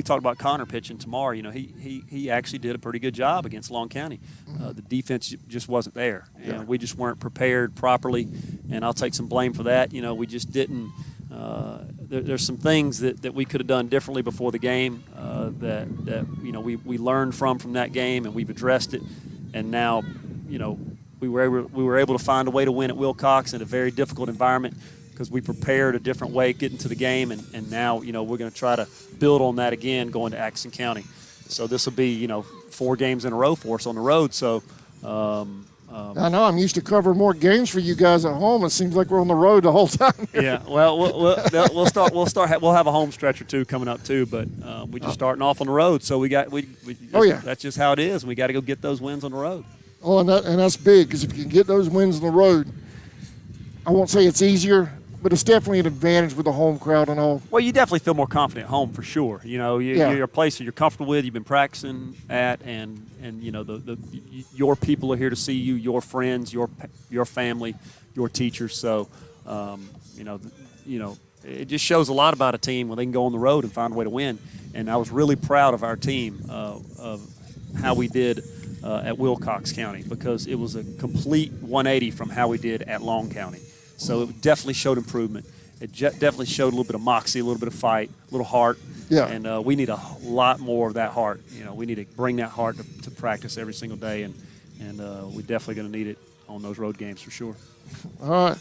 talked about Connor pitching tomorrow. He actually did a pretty good job against Long County. The defense just wasn't there, and we just weren't prepared properly. And I'll take some blame for that. We just didn't. There's some things that we could have done differently before the game that we learned from that game, and we've addressed it. And now we were able to find a way to win at Wilcox in a very difficult environment because we prepared a different way getting to the game, and now we're going to try to build on that again going to Atkinson County. So this will be 4 games in a row for us on the road. So. I know I'm used to covering more games for you guys at home. It seems like we're on the road the whole time. Yeah, well, we'll have a home stretch or 2 coming up too, but we're just starting off on the road. So that's just how it is. We got to go get those wins on the road. Oh, and that's big because if you can get those wins on the road, I won't say it's easier, but it's definitely an advantage with the home crowd and all. Well, you definitely feel more confident at home for sure. You're a place that you're comfortable with, you've been practicing at, and your people are here to see you, your friends, your family, your teachers. So, it just shows a lot about a team when they can go on the road and find a way to win. And I was really proud of our team of how we did at Wilcox County because it was a complete 180 from how we did at Long County. So it definitely showed improvement. It definitely showed a little bit of moxie, a little bit of fight, a little heart. Yeah. And we need a lot more of that heart. We need to bring that heart to practice every single day, and we're definitely going to need it on those road games for sure. All right.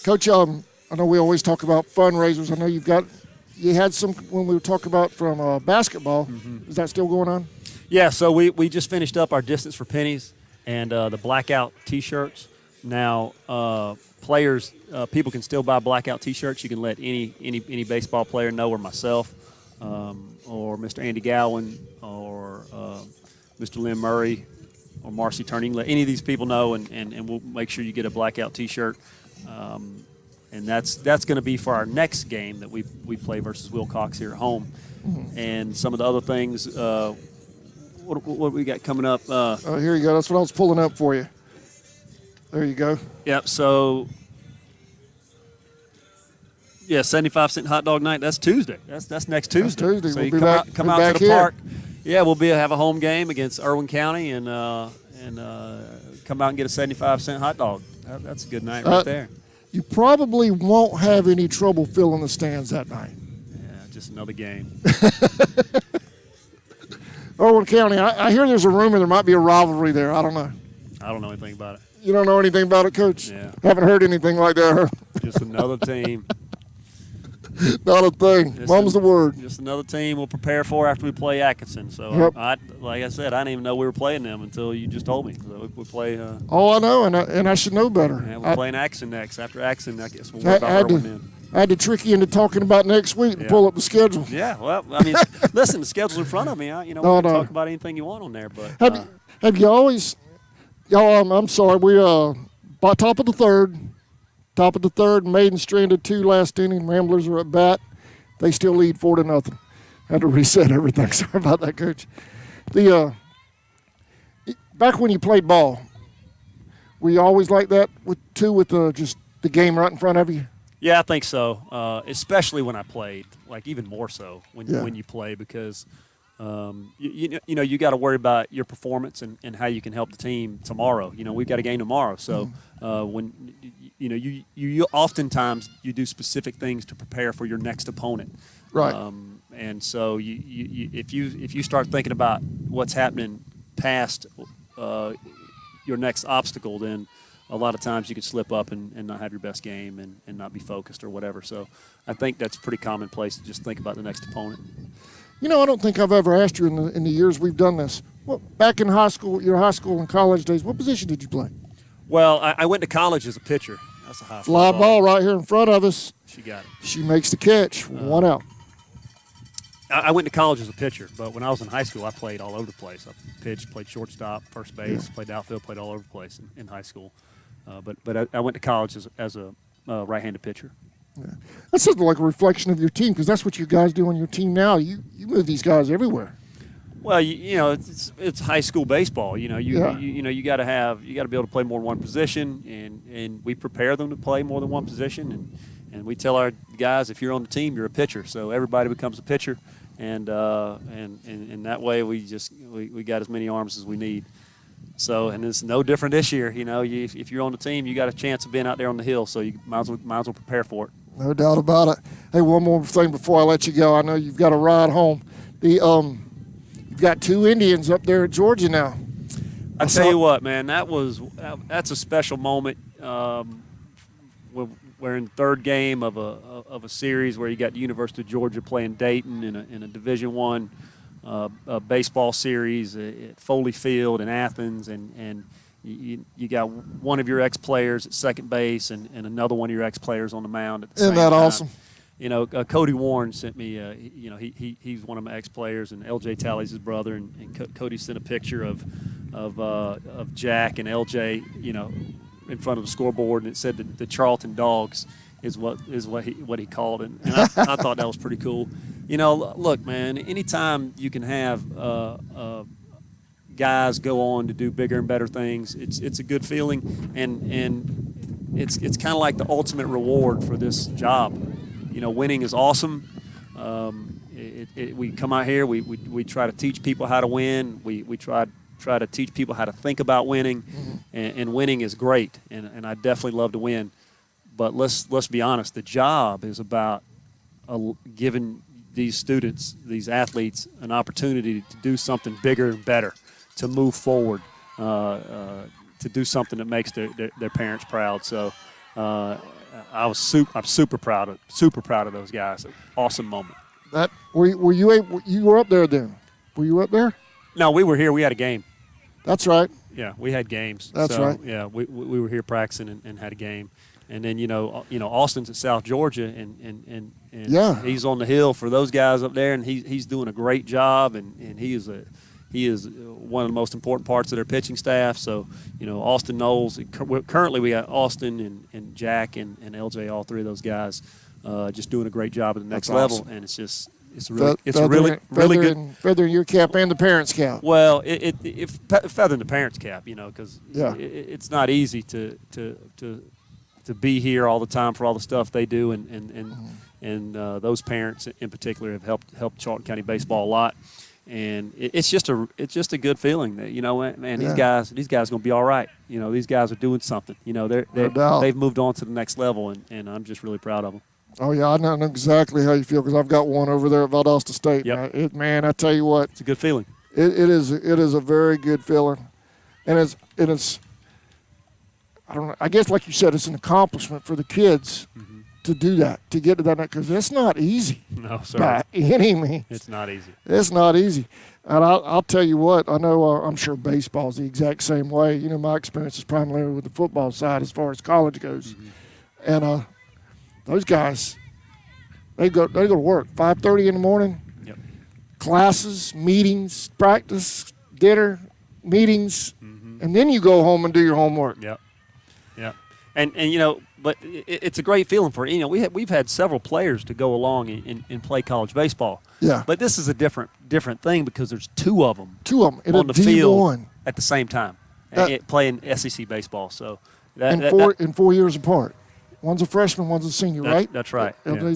Coach, I know we always talk about fundraisers. I know you had some when we were talking about from basketball. Mm-hmm. Is that still going on? Yeah, so we just finished up our Distance for Pennies and the Blackout T-shirts. Now, players, people can still buy Blackout T-shirts. You can let any baseball player know, or myself, or Mr. Andy Gowan, or Mr. Lynn Murray, or Marcy Turning. Let any of these people know, and we'll make sure you get a Blackout T-shirt. And that's going to be for our next game that we play versus Wilcox here at home. Mm-hmm. And some of the other things, what we got coming up? Here you go. That's what I was pulling up for you. There you go. Yep. So, 75-cent hot dog night. That's Tuesday. That's next Tuesday. That's Tuesday. So we'll you come out to the here. park. Yeah, we'll have a home game against Irwin County and come out and get a 75-cent hot dog. That's a good night right there. You probably won't have any trouble filling the stands that night. Yeah, just another game. Irwin County. I hear there's a rumor there might be a rivalry there. I don't know. I don't know anything about it. You don't know anything about it, Coach? Yeah. Haven't heard anything like that. Just another team. Not a thing. Mom's the word. Just another team we'll prepare for after we play Atkinson. So, yep. Like I said, I didn't even know we were playing them until you just told me. So we play. Oh, I know, and I should know better. Yeah, we're playing Atkinson next. After Atkinson, I guess we'll work on Irwin then. I had to trick you into talking about next week and pull up the schedule. Yeah, well, I mean, listen, the schedule's in front of me. We can talk about anything you want on there. But have you always, y'all? I'm sorry, we by top of the third, Maidens stranded 2 last inning. Ramblers are at bat. They still lead 4-0. Had to reset everything. Sorry about that, Coach. Back when you played ball, were you always like that with just the game right in front of you? Yeah, I think so. Especially when I played, like even more so when you play because you got to worry about your performance and how you can help the team tomorrow. We've got a game tomorrow, so when you oftentimes you do specific things to prepare for your next opponent. Right. And so if you start thinking about what's happening past your next obstacle, then a lot of times you can slip up and not have your best game and not be focused or whatever. So I think that's pretty commonplace to just think about the next opponent. I don't think I've ever asked you in the years we've done this. Well, back in high school, your high school and college days, what position did you play? Well, I went to college as a pitcher. That's a high fly ball right here in front of us. She got it. She makes the catch. 1 out. I went to college as a pitcher, but when I was in high school, I played all over the place. I pitched, played shortstop, first base, played outfield, played all over the place in high school. But I went to college as a right-handed pitcher. Yeah. That's sort of like a reflection of your team, because that's what you guys do on your team now. You move these guys everywhere. Well, you know, it's high school baseball. You know, you got to be able to play more than one position, and we prepare them to play more than one position, and we tell our guys, if you're on the team, you're a pitcher. So everybody becomes a pitcher, and that way we got as many arms as we need. So, and it's no different this year. You know, if you're on the team, you got a chance of being out there on the hill, so you might as well prepare for it. No doubt about it. Hey, one more thing before I let you go. I know you've got a ride home. You've got 2 Indians up there at Georgia now. I tell you what, man, that's a special moment. We're in third game of a series where you got the University of Georgia playing Dayton in a Division I baseball series at Foley Field in Athens, and you got one of your ex-players at second base and another one of your ex-players on the mound at the same time. Isn't that awesome? You know, Cody Warren sent me, he's one of my ex-players, and LJ Talley's his brother, and Cody sent a picture of Jack and LJ, you know, in front of the scoreboard, and it said that the Charlton Dogs is what he called it, and I thought that was pretty cool. You know, look, man, anytime you can have guys go on to do bigger and better things, it's a good feeling, and it's kind of like the ultimate reward for this job. You know, winning is awesome. We come out here, we try to teach people how to win. We try to teach people how to think about winning, and winning is great. And I definitely love to win. But let's be honest, the job is about giving these students, these athletes, an opportunity to do something bigger and better, to move forward, to do something that makes their parents proud. So. I'm super proud of those guys. Awesome moment. Were you able? You were up there then? Were you up there? No, we were here. We had a game. That's right. Yeah, we had games. That's right. Yeah, we were here practicing and had a game, and then you know Austin's at South Georgia and yeah, he's on the hill for those guys up there, and he's doing a great job, and he is one of the most important parts of their pitching staff. So, you know, Austin Knowles, currently we got Austin and Jack and LJ, all 3 of those guys, just doing a great job at the next level. Awesome. And it's a really good feathering your cap and the parents' cap. Well, if feathering the parents' cap, you know, because it's not easy to be here all the time for all the stuff they do, and those parents in particular have helped Charlton County baseball a lot. And it's just a good feeling that, you know, man, these guys are gonna be all right. You know, these guys are doing something. You know, they've moved on to the next level, and I'm just really proud of them. Oh yeah, I know exactly how you feel, because I've got one over there at Valdosta State. Yep. Man, I tell you what, it's a good feeling. It is a very good feeling, and it's I don't know. I guess like you said, it's an accomplishment for the kids. To do that, to get to that, because it's not easy. No, sir. By any means. It's not easy. It's not easy. And I'll tell you what, I know, I'm sure baseball's the exact same way. You know, my experience is primarily with the football side as far as college goes. And those guys, they go to work 5:30 in the morning. Yep. Classes, meetings, practice, dinner, meetings, and then you go home and do your homework. Yep. Yep. And you know, but it's a great feeling for, you know, we've had several players to go along and play college baseball. Yeah. But this is a different thing, because there's 2 of them on the D1 field at the same time, playing SEC baseball. So in 4 years apart. One's a freshman, one's a senior, right? That's right. Yeah.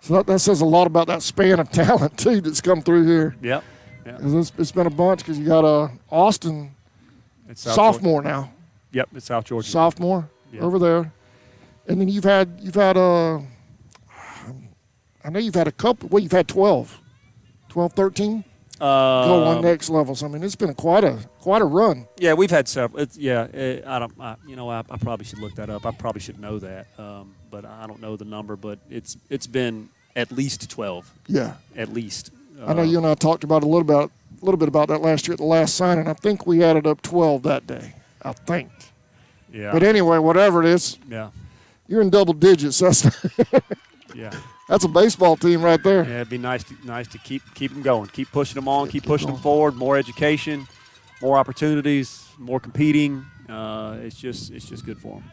So that says a lot about that span of talent too that's come through here. Yep. It's been a bunch, because you got Austin, sophomore now. Yep, it's South Georgia. Sophomore over there. And then you've had I know you've had a couple. Well, you've had 12, 13 go on next level. So I mean, it's been quite a run. Yeah, we've had several. I probably should look that up. I probably should know that, but I don't know the number. But it's been at least 12. Yeah, at least. I know you and I talked about a little bit about that last year at the last signing. I think we added up 12 that day. I think. Yeah. But anyway, whatever it is. Yeah. You're in double digits. That's Yeah. That's a baseball team right there. Yeah, it'd be nice to keep them going, keep pushing them on, keep pushing them forward. More education, more opportunities, more competing. It's just good for them.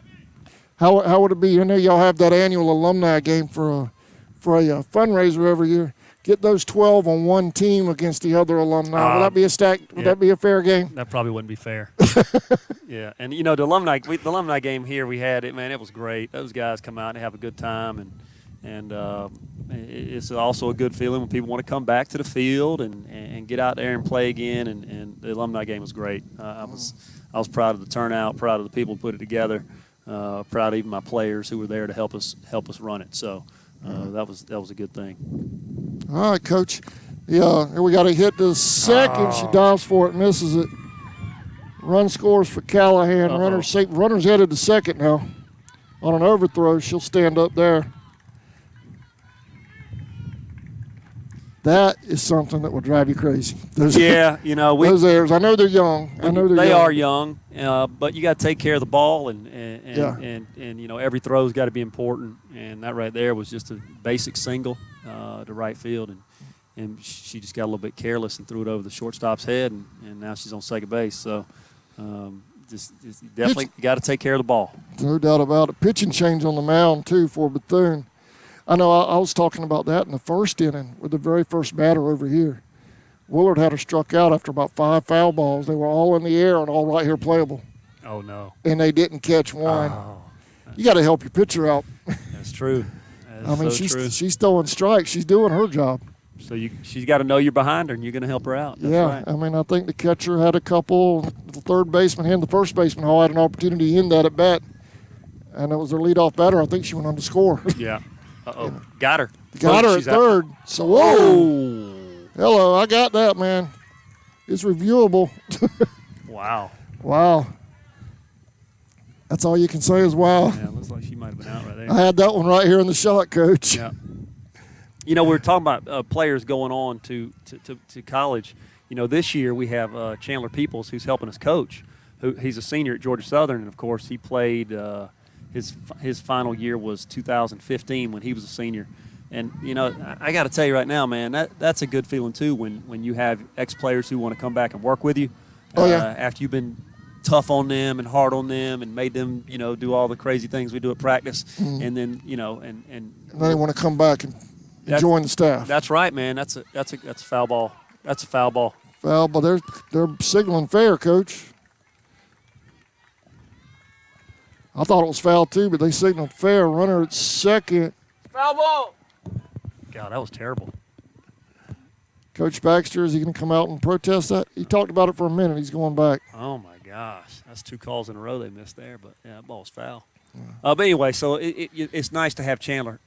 How would it be? I know y'all have that annual alumni game for a fundraiser every year. Get those 12 on one team against the other alumni. Would that be a stack? Would that be a fair game? That probably wouldn't be fair. Yeah, and the alumni game here we had it. Man, it was great. Those guys come out and have a good time, and it's also a good feeling when people want to come back to the field and get out there and play again. And the alumni game was great. I was proud of the turnout, proud of the people who put it together, proud of even my players who were there to help us run it. So. That was a good thing. All right, Coach. Yeah, we got to hit the second. She dives for it, misses it. Run scores for Callahan. Runner's headed to second now. On an overthrow, she'll stand up there. That is something that will drive you crazy. Those errors. I know they're young. They are young, but you got to take care of the ball, and every throw's got to be important. And that right there was just a basic single to right field, and she just got a little bit careless and threw it over the shortstop's head, and now she's on second base. So just definitely got to take care of the ball. No doubt about it. Pitching change on the mound too for Bethune. I know I was talking about that in the first inning with the very first batter over here. Willard had her struck out after about 5 foul balls. They were all in the air and all right here playable. Oh, no. And they didn't catch one. You got to help your pitcher out. That's true. She's throwing strikes. She's doing her job. So she's got to know you're behind her and you're going to help her out. That's right. I think the catcher had a couple. The third baseman and the first baseman all had an opportunity in that at bat. And it was their leadoff batter. I think she went on to score. Yeah. Got her. Got her at third. So, whoa. Hello, I got that, man. It's reviewable. Wow. That's all you can say is wow. Yeah, it looks like she might have been out right there. I had that one right here in the shot, Coach. Yeah. We were talking about players going on to college. This year we have Chandler Peoples, who's helping us coach. He's a senior at Georgia Southern, and, of course, he played his final year was 2015 when he was a senior. And, I got to tell you right now, man, that's a good feeling, too, when you have ex-players who want to come back and work with you. After you've been tough on them and hard on them and made them, do all the crazy things we do at practice. Mm-hmm. And then, and then they want to come back and join the staff. That's right, man. That's a foul ball. That's a foul ball. Foul ball. They're signaling fair, Coach. I thought it was foul, too, but they signaled fair. Runner at second. Foul ball. God, that was terrible. Coach Baxter, is he going to come out and protest that? He talked about it for a minute. He's going back. Oh, my gosh. That's 2 calls in a row they missed there, but, yeah, that ball's foul. Yeah. But anyway, so it's nice to have Chandler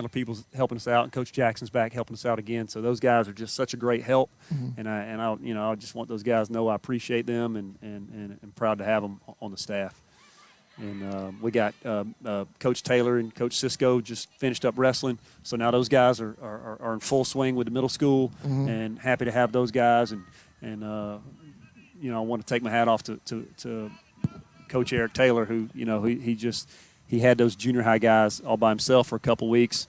Peoples helping us out, and Coach Jackson's back helping us out again. So those guys are just such a great help, and I just want those guys to know I appreciate them and proud to have them on the staff. And we got Coach Taylor and Coach Cisco just finished up wrestling. So now those guys are in full swing with the middle school, and happy to have those guys. And I want to take my hat off to Coach Eric Taylor, who he had those junior high guys all by himself for a couple weeks.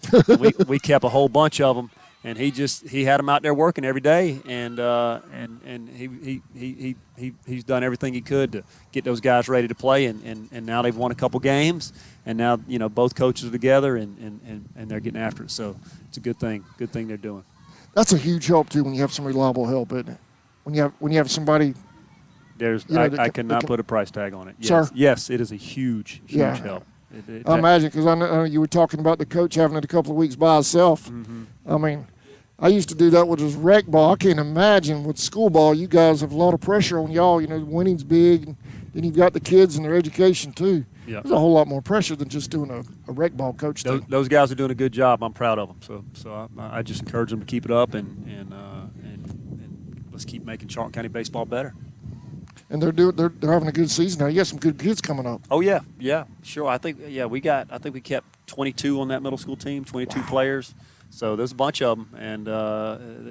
we kept a whole bunch of them. And he had them out there working every day, and he's done everything he could to get those guys ready to play, and now they've won a couple games, and now both coaches are together, and they're getting after it. So it's a good thing they're doing. That's a huge help too when you have some reliable help, isn't it? When you have somebody. I cannot put a price tag on it. Yes, sir? Yes, it is a huge help. I imagine, because I know you were talking about the coach having it a couple of weeks by himself. Mm-hmm. I mean, I used to do that with his rec ball. I can't imagine with school ball, you guys have a lot of pressure on y'all. Winning's big, and then you've got the kids and their education too. Yep. There's a whole lot more pressure than just doing a rec ball coach thing. Those guys are doing a good job. I'm proud of them. So I just encourage them to keep it up and let's keep making Charlton County baseball better. And they're having a good season now. You got some good kids coming up. Oh yeah, sure. I think we kept 22 on that middle school team, 22 players. So there's a bunch of them, and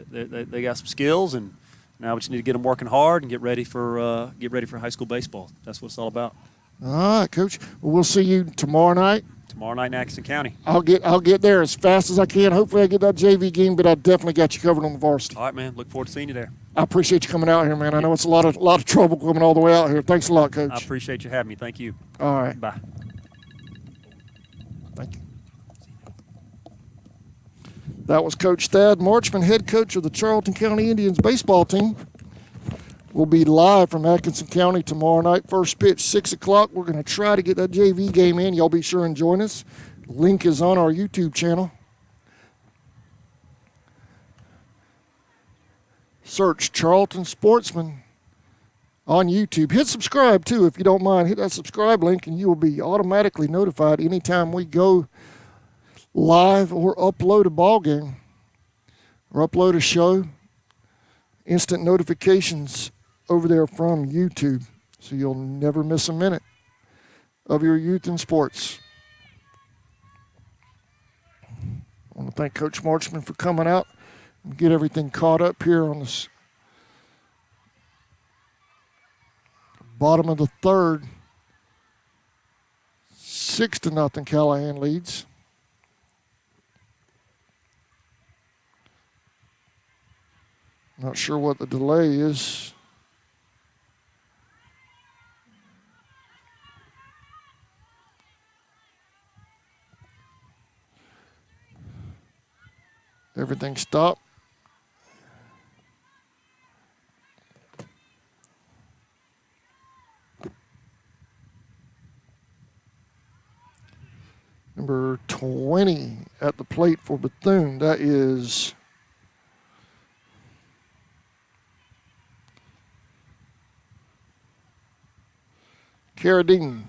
they got some skills, and now we just need to get them working hard and get ready for high school baseball. That's what it's all about. All right, Coach. Well, we'll see you tomorrow night. tomorrow night in Atkinson County. I'll get there as fast as I can. Hopefully I get that JV game, but I definitely got you covered on the varsity. All right, man. Look forward to seeing you there. I appreciate you coming out here, man. I know it's a lot of trouble coming all the way out here. Thanks a lot, Coach. I appreciate you having me. Thank you. All right. Bye. Thank you. That was Coach Thad Marchman, head coach of the Charlton County Indians baseball team. We'll be live from Atkinson County tomorrow night. First pitch, 6 o'clock. We're going to try to get that JV game in. Y'all be sure and join us. Link is on our YouTube channel. Search Charlton Sportsman on YouTube. Hit subscribe, too, if you don't mind. Hit that subscribe link, and you will be automatically notified anytime we go live or upload a ball game or upload a show. Instant notifications over there from YouTube, so you'll never miss a minute of your youth in sports. I want to thank Coach Marchman for coming out and get everything caught up here on this bottom of the third. 6-0 Callahan leads. Not sure what the delay is. Everything stopped. Number 20 at the plate for Bethune. That is Carradine.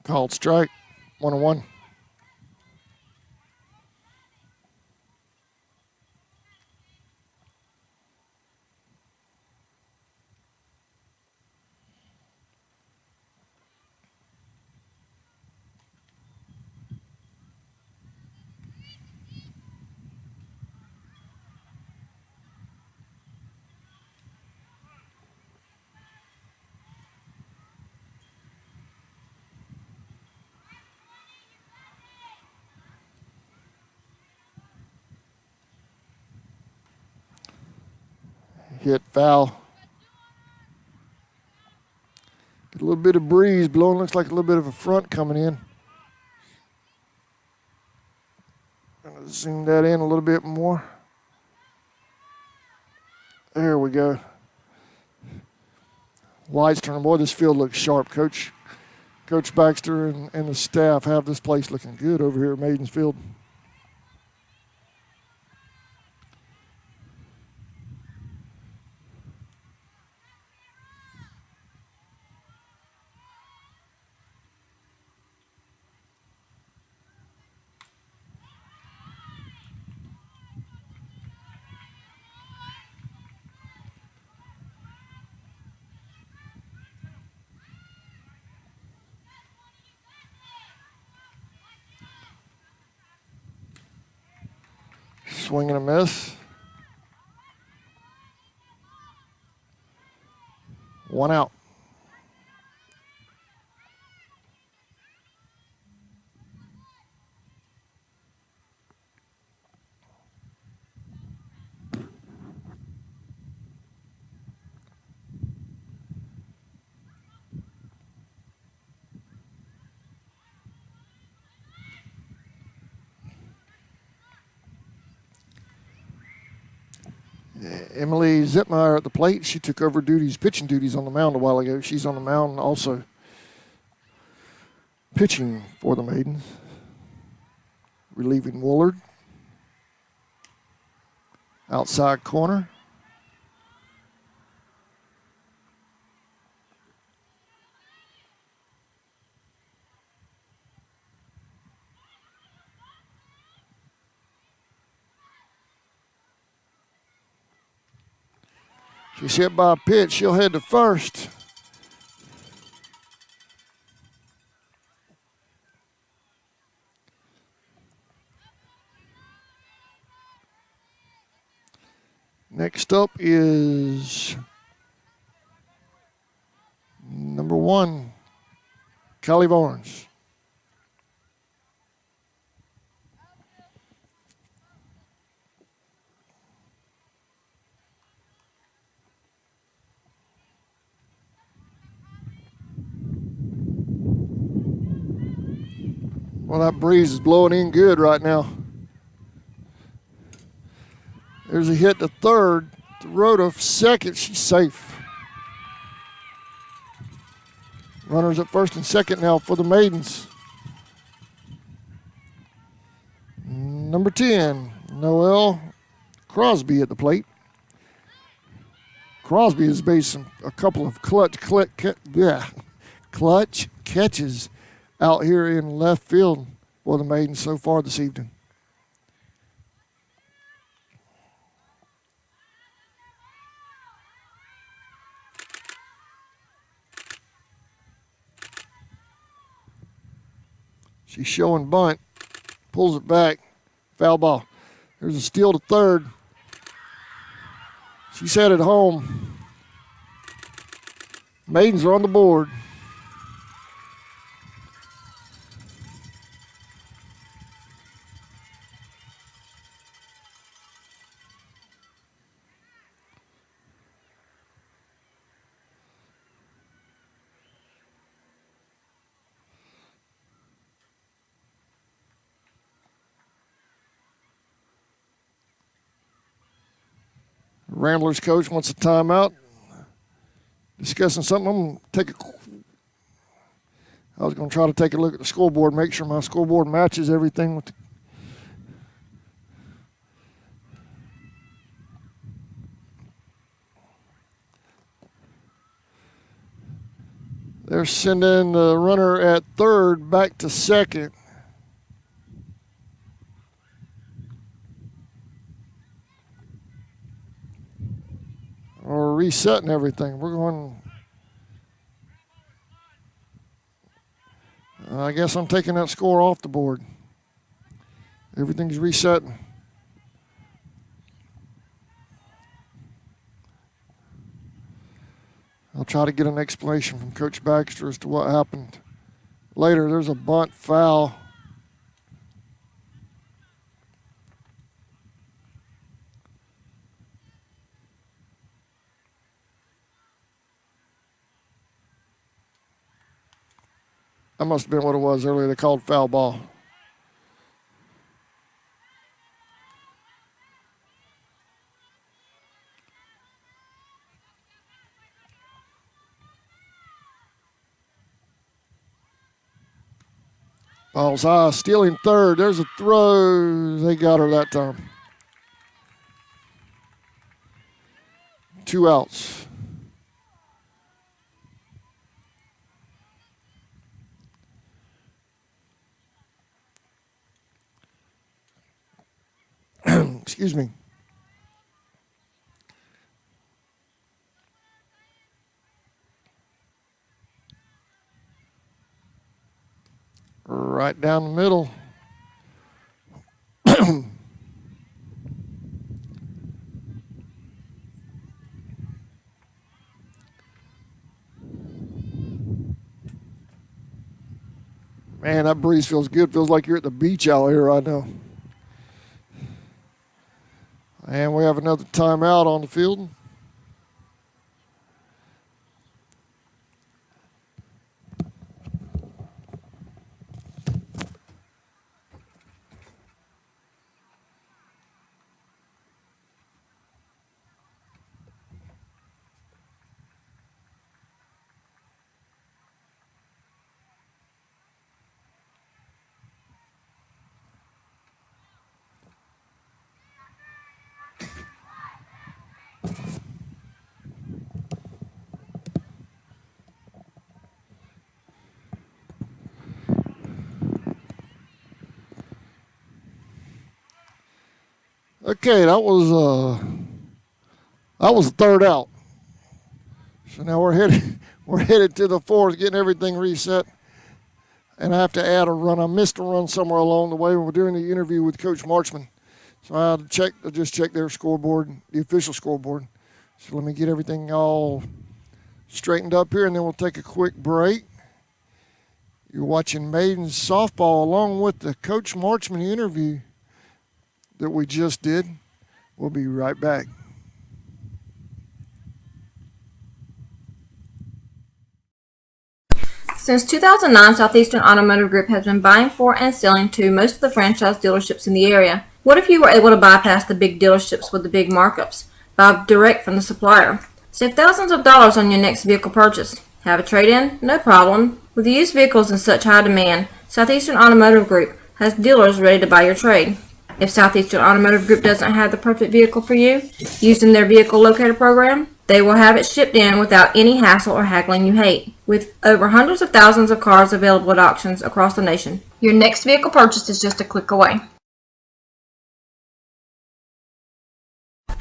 Called strike, 1-1. Hit foul. Get a little bit of breeze blowing. Looks like a little bit of a front coming in. Gonna zoom that in a little bit more. There we go. Lights turning. Boy, this field looks sharp, Coach. Coach Baxter and the staff have this place looking good over here at Maidens Field. Swing and a miss. 1 out. Emily Zitmeyer at the plate. She took over pitching duties on the mound a while ago. She's on the mound also pitching for the Maidens. Relieving Woolard. Outside corner. She's hit by a pitch. She'll head to first. Next up is 1, Callie Barnes. Well, that breeze is blowing in good right now. There's a hit to third. To Rhoda, second, she's safe. Runners at first and second now for the Maidens. Number 10, Noelle Crosby at the plate. Crosby has made a couple of clutch catches out here in left field for the Maidens so far this evening. She's showing bunt, pulls it back, foul ball. There's a steal to third. She's headed home. Maidens are on the board. Ramblers coach wants a timeout. Discussing something. I was going to try to take a look at the scoreboard, make sure my scoreboard matches everything with They're sending the runner at third back to second. Or resetting everything. We're going. I guess I'm taking that score off the board. Everything's resetting. I'll try to get an explanation from Coach Baxter as to what happened. Later, there's a bunt foul. That must have been what it was earlier. They called foul ball. Ball's high, stealing third. There's a throw. They got her that time. 2 outs. Excuse me. Right down the middle. Man, that breeze feels good. Feels like you're at the beach out here right now. And we have another timeout on the field. Okay, that was the third out. So now we're headed to the fourth, getting everything reset. And I have to add a run. I missed a run somewhere along the way when we're doing the interview with Coach Marchman. So I had to just check their scoreboard, the official scoreboard. So let me get everything all straightened up here, and then we'll take a quick break. You're watching Maidens softball along with the Coach Marchman interview that we just did. We'll be right back. Since 2009, Southeastern Automotive Group has been buying for and selling to most of the franchise dealerships in the area. What if you were able to bypass the big dealerships with the big markups? Buy direct from the supplier. Save thousands of dollars on your next vehicle purchase. Have a trade-in? No problem. With used vehicles in such high demand, Southeastern Automotive Group has dealers ready to buy your trade. If Southeastern Automotive Group doesn't have the perfect vehicle for you, using their vehicle locator program, they will have it shipped in without any hassle or haggling you hate. With over hundreds of thousands of cars available at auctions across the nation, your next vehicle purchase is just a click away.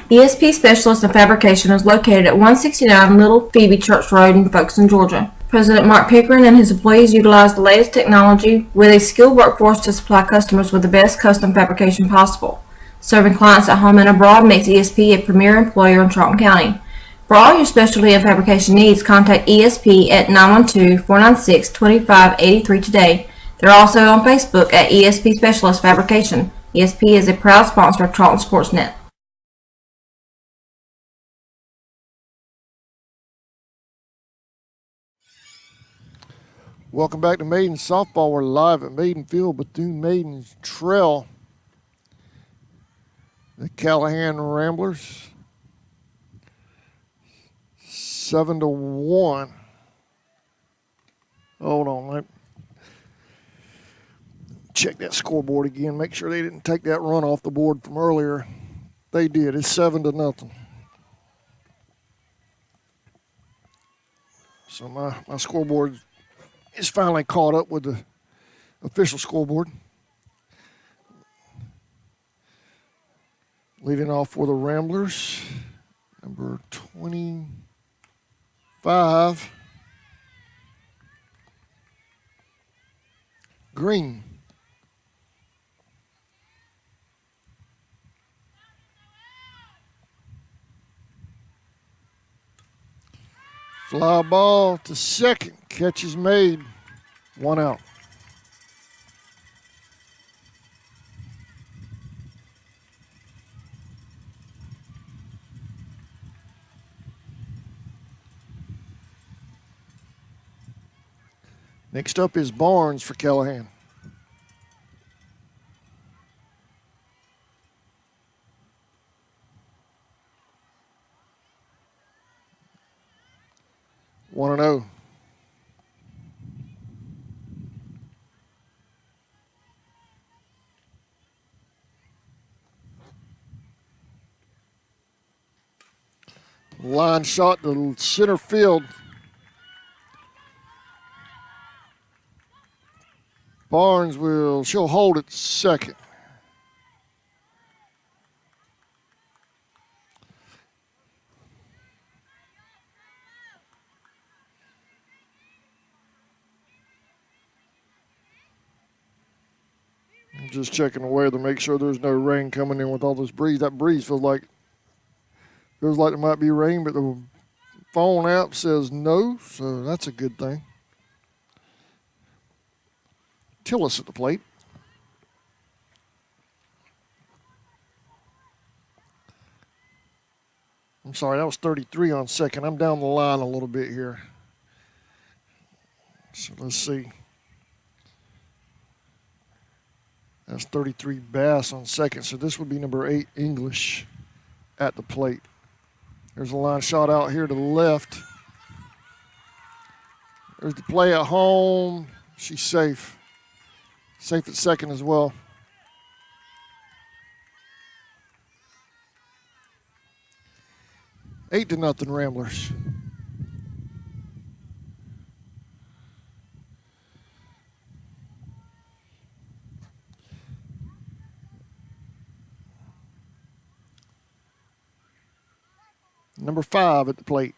ESP Specialist in Fabrication is located at 169 Little Phoebe Church Road in Folkestone, Georgia. President Mark Pickering and his employees utilize the latest technology with a skilled workforce to supply customers with the best custom fabrication possible. Serving clients at home and abroad makes ESP a premier employer in Charlton County. For all your specialty and fabrication needs, contact ESP at 912-496-2583 today. They're also on Facebook at ESP Specialist Fabrication. ESP is a proud sponsor of Charlton Sportsnet. Welcome back to Maidens Softball. We're live at Maidens Field, Bethune Maidens trail the Callahan Ramblers 7-1. Hold on, let check that scoreboard again. Make sure they didn't take that run off the board from earlier. They did. It's 7-0. So my scoreboard is finally caught up with the official scoreboard. Leading off for the Ramblers, number 25, Green. Fly ball to second. Catch is made. 1 out. Next up is Barnes for Callahan. One and 0. Line shot to center field. Barnes she'll hold it second. I'm just checking the weather to make sure there's no rain coming in with all this breeze. That breeze feels like there might be rain, but the phone app says no, so that's a good thing. Tillis at the plate. I'm sorry, that was 33 on second. I'm down the line a little bit here. So let's see. That's 33 Bass on second, so this would be number 8 English at the plate. There's a line shot out here to the left. There's the play at home. She's safe. Safe at second as well. 8-0 Ramblers. Number 5 at the plate.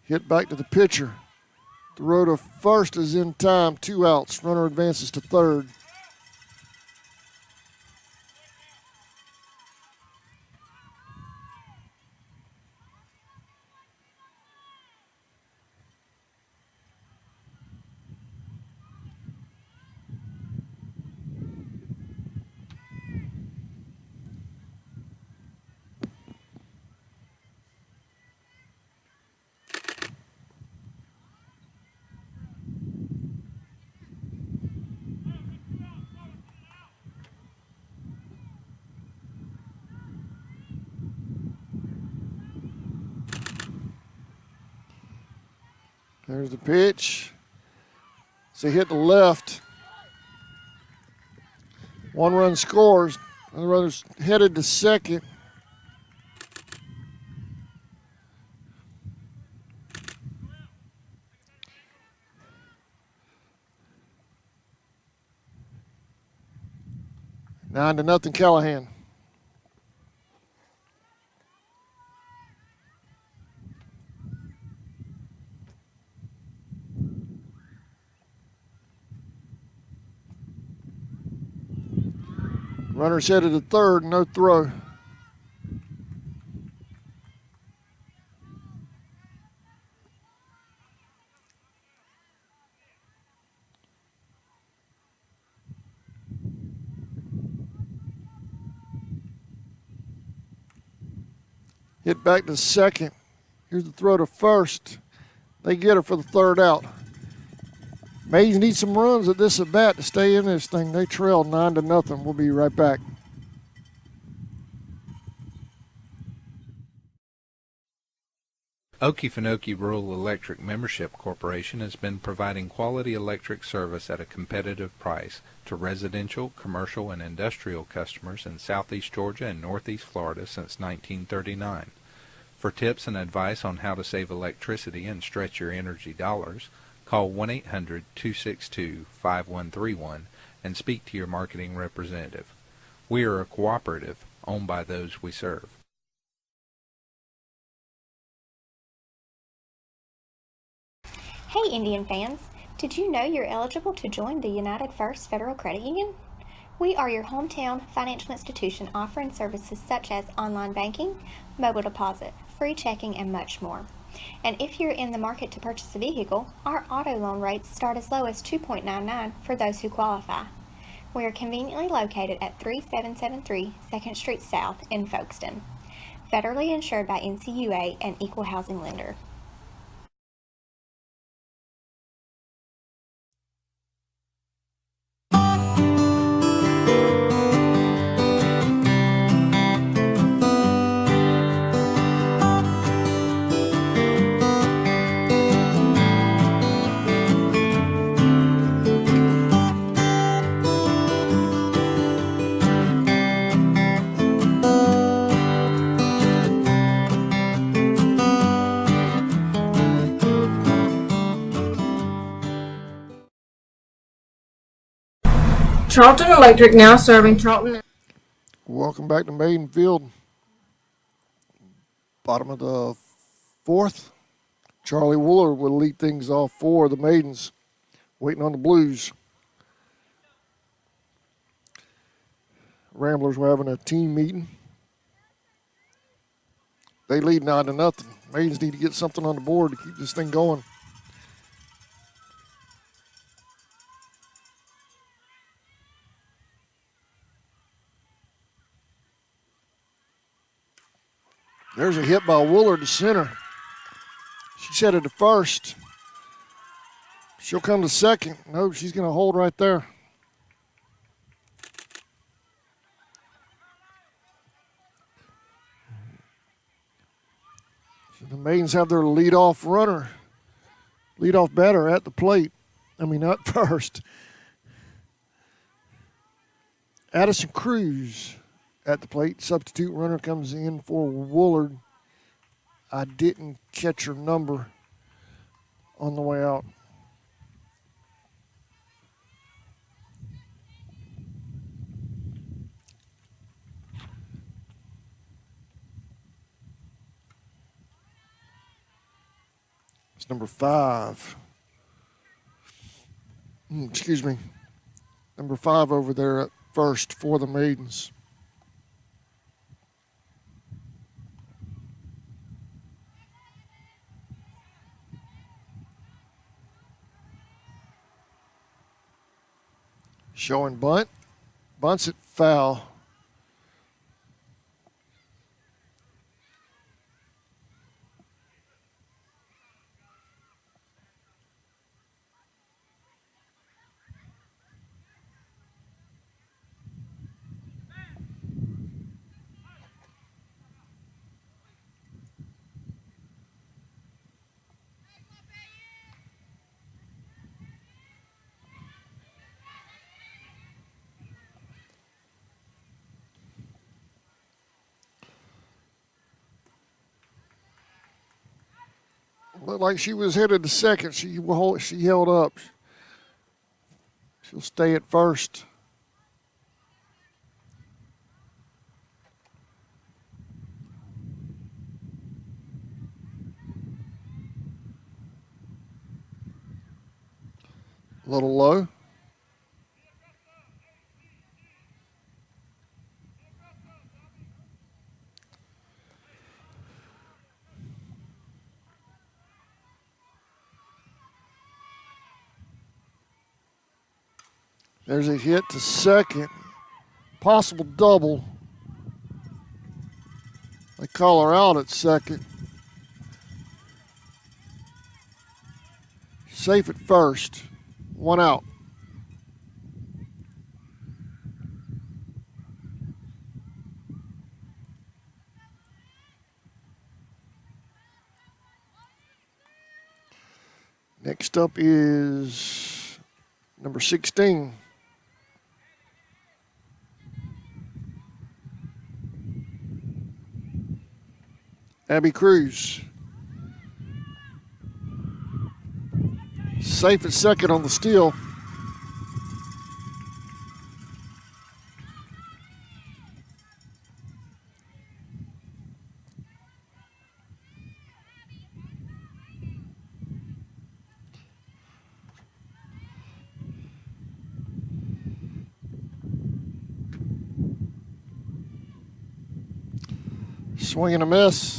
Hit back to the pitcher. Throw to first is in time. 2 outs. Runner advances to third. There's the pitch. So hit the left. One run scores. Another runner's headed to second. 9-0 Callahan. Runner's headed to third, no throw. Hit back to second. Here's the throw to first. They get her for the third out. Maidens need some runs at this at bat to stay in this thing. They trail 9-0. We'll be right back. Okefenokee Rural Electric Membership Corporation has been providing quality electric service at a competitive price to residential, commercial, and industrial customers in southeast Georgia and northeast Florida since 1939. For tips and advice on how to save electricity and stretch your energy dollars, call 1-800-262-5131 and speak to your marketing representative. We are a cooperative owned by those we serve. Hey Indian fans, did you know you're eligible to join the United First Federal Credit Union? We are your hometown financial institution offering services such as online banking, mobile deposit, free checking, and much more. And if you're in the market to purchase a vehicle, our auto loan rates start as low as 2.99 for those who qualify. We are conveniently located at 3773 2nd Street South in Folkestone. Federally insured by NCUA and Equal Housing Lender. Charlton Electric now serving Charlton. Welcome back to Maidens Field. Bottom of the fourth. Charlie Wooler will lead things off for the Maidens. Waiting on the Blues. Ramblers were having a team meeting. They lead 9-0. Maidens need to get something on the board to keep this thing going. There's a hit by Wooler to center. She's headed to first. She'll come to second. No, she's going to hold right there. So the Maidens have their leadoff runner, leadoff batter at the plate. I mean, not first. Addison Cruz at the plate. Substitute runner comes in for Woolard. I didn't catch her number on the way out. It's number 5. Excuse me. Number 5 over there at first for the Maidens. Showing bunt. Bunts it foul. Looked like she was headed to second. She held up. She'll stay at first. A little low. There's a hit to second. Possible double. They call her out at second. Safe at first. One out. Next up is number 16. Abby Cruz. Safe at second on the steal. Swing and a miss.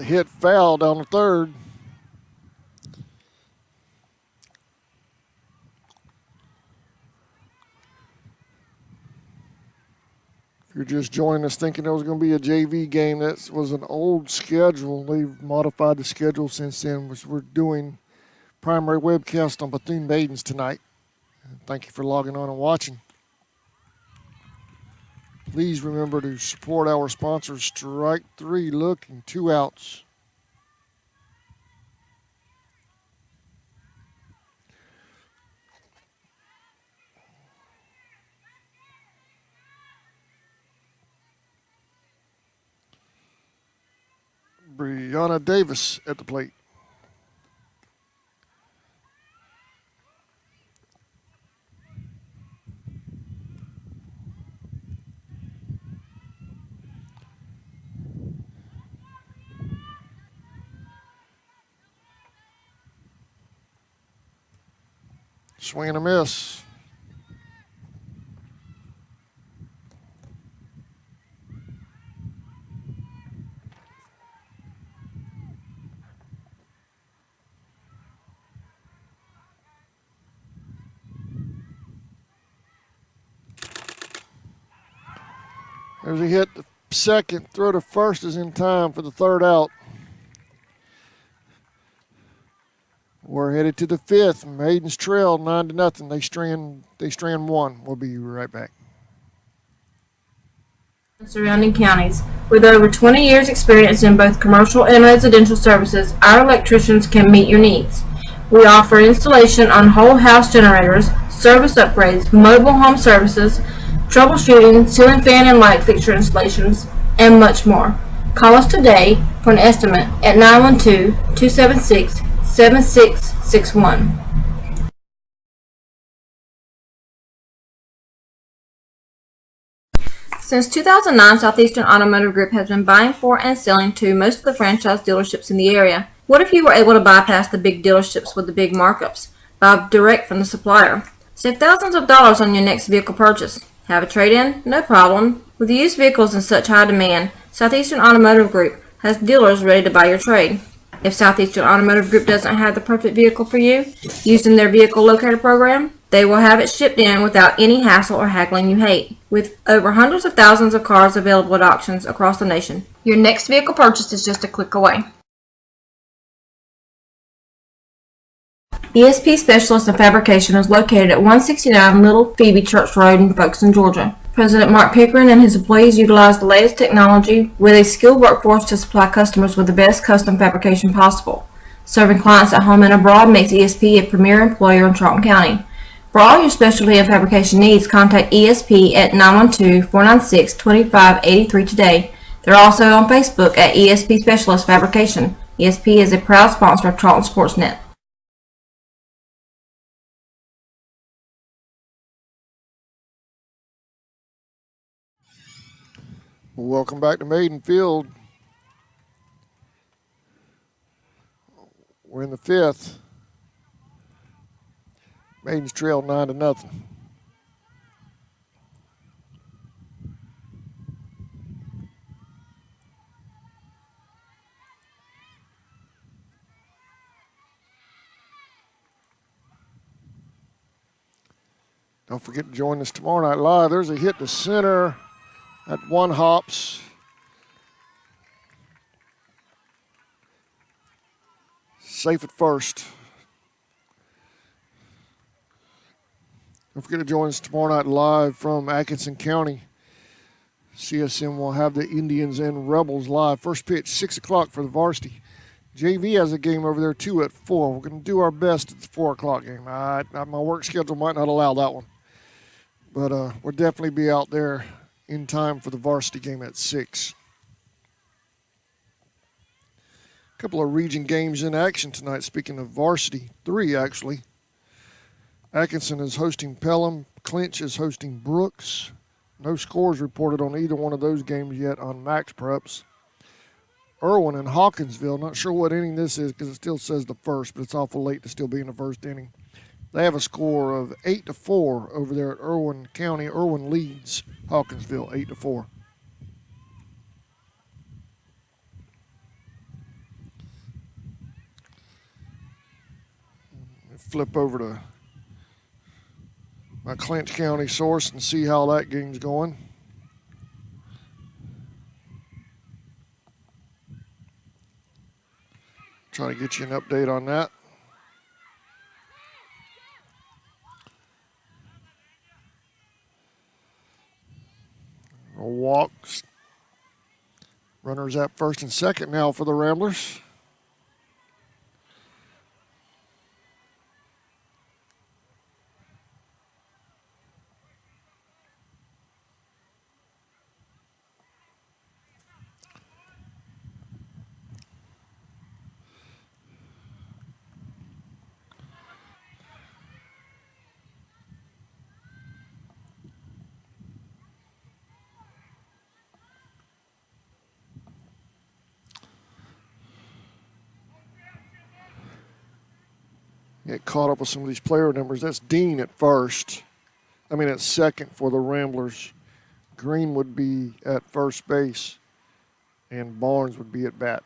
Hit foul down the third. If you're just joining us thinking there was going to be a JV game, that was an old schedule. They've modified the schedule since then, which we're doing primary webcast on Bethune Maidens tonight. Thank you for logging on and watching. Please remember to support our sponsors. Strike three, looking, 2 outs. Brianna Davis at the plate. Swing and a miss. There's a hit to second. Throw to first is in time for the third out. We're headed to the fifth. Maidens trail 9-0. They strand one. We'll be right back. Surrounding counties. With over 20 years experience in both commercial and residential services, our electricians can meet your needs. We offer installation on whole house generators, service upgrades, mobile home services, troubleshooting, ceiling fan and light fixture installations, and much more. Call us today for an estimate at 912-276-6600. 7661. Since 2009, Southeastern Automotive Group has been buying for and selling to most of the franchise dealerships in the area. What if you were able to bypass the big dealerships with the big markups? Buy direct from the supplier. Save thousands of dollars on your next vehicle purchase. Have a trade-in? No problem. With used vehicles in such high demand, Southeastern Automotive Group has dealers ready to buy your trade. If Southeastern Automotive Group doesn't have the perfect vehicle for you, using their vehicle locator program, they will have it shipped in without any hassle or haggling you hate. With over hundreds of thousands of cars available at auctions across the nation, your next vehicle purchase is just a click away. ESP Specialist in Fabrication is located at 169 Little Phoebe Church Road in Folkestone, Georgia. President Mark Pickering and his employees utilize the latest technology with a skilled workforce to supply customers with the best custom fabrication possible. Serving clients at home and abroad makes ESP a premier employer in Charlton County. For all your specialty and fabrication needs, contact ESP at 912-496-2583 today. They're also on Facebook at ESP Specialist Fabrication. ESP is a proud sponsor of Charlton Sportsnet. Welcome back to Maidens Field. We're in the fifth. Maidens trail 9-0. Don't forget to join us tomorrow night live. There's a hit to center at one hops. Safe at first. Don't forget to join us tomorrow night live from Atkinson County. CSM will have the Indians and Rebels live. First pitch, 6 o'clock for the varsity. JV has a game over there, too, at 4. We're going to do our best at the 4 o'clock game. My work schedule might not allow that one. But we'll definitely be out there in time for the varsity game at 6. A couple of region games in action tonight, speaking of varsity. 3, actually. Atkinson is hosting Pelham. Clinch is hosting Brooks. No scores reported on either one of those games yet on Max Preps. Irwin and Hawkinsville. Not sure what inning this is because it still says the first, but it's awful late to still be in the first inning. They have a score of 8-4 over there at Irwin County. Irwin leads Hawkinsville 8-4. Flip over to my Clinch County source and see how that game's going. Try to get you an update on that. Walks. Runners at first and second now for the Ramblers. Get caught up with some of these player numbers. That's Dean at first. At second for the Ramblers. Green would be at first base, and Barnes would be at bat.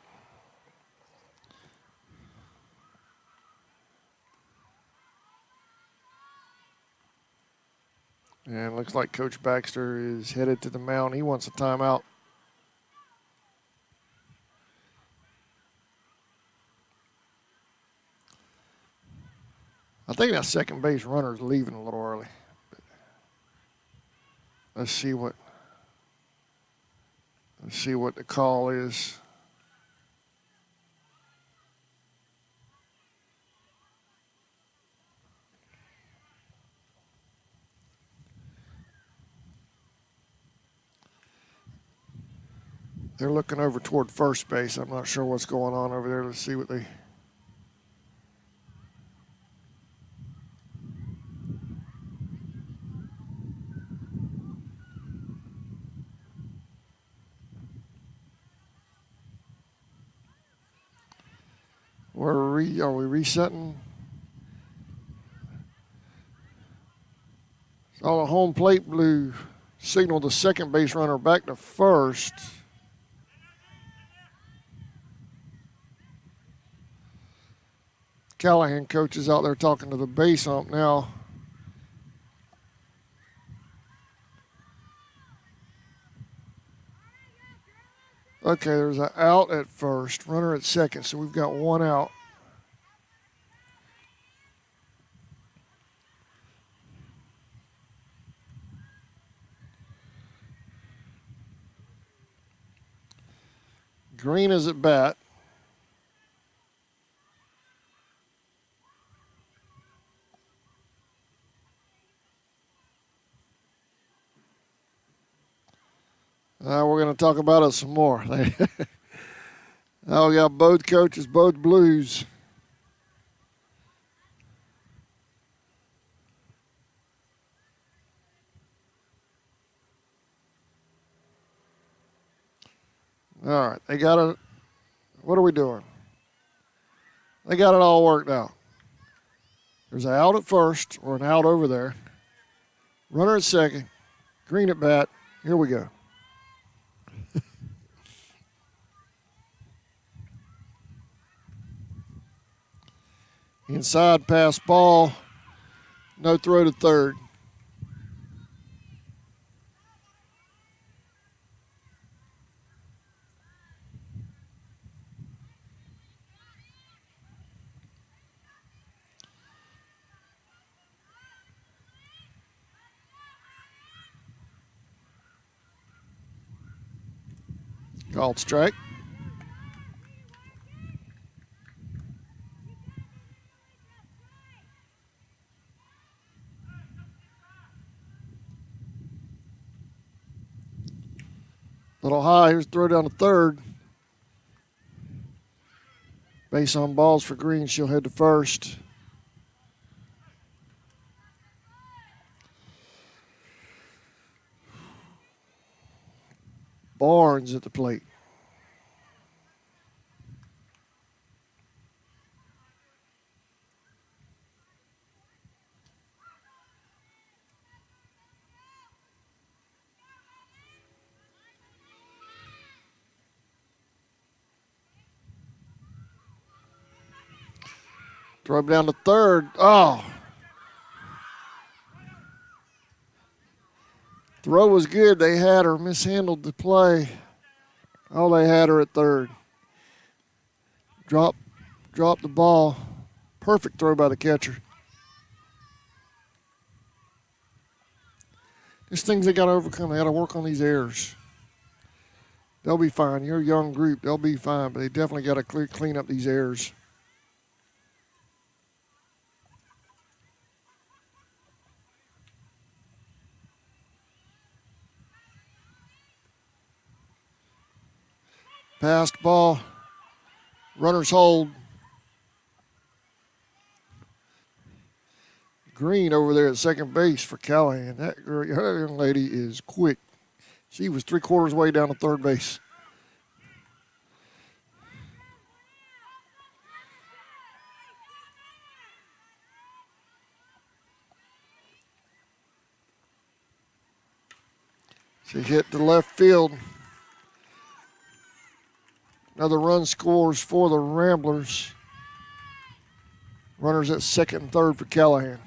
And looks like Coach Baxter is headed to the mound. He wants a timeout. I think that second base runner is leaving a little early. Let's see what the call is. They're looking over toward first base. I'm not sure what's going on over there. Let's see what they. Are we resetting? Saw the home plate blue signal the second base runner back to first. Callahan coach is out there talking to the base ump now. Okay, there's an out at first, runner at second, so we've got one out. Green is at bat. We're going to talk about it some more. Now we got both coaches, both Blues. All right, they got it. What are we doing? They got it all worked out. There's an out at first, or an out over there. Runner at second. Green at bat. Here we go. Inside pass ball. No throw to third. Called strike. Little high. Here's throw down to third. Base on balls for Green. She'll head to first. Barnes at the plate. Throw down to third. Oh. Throw was good. They had her. Mishandled the play. Oh, they had her at third. Drop the ball. Perfect throw by the catcher. These things they got to overcome. They got to work on these errors. They'll be fine. You're a young group. They'll be fine, but they definitely got to clean up these errors. Passed ball. Runners hold. Green over there at second base for Callahan. That young lady is quick. She was 3/4 way down to third base. She hit the left field. Another run scores for the Ramblers. Runners at second and third for Callahan.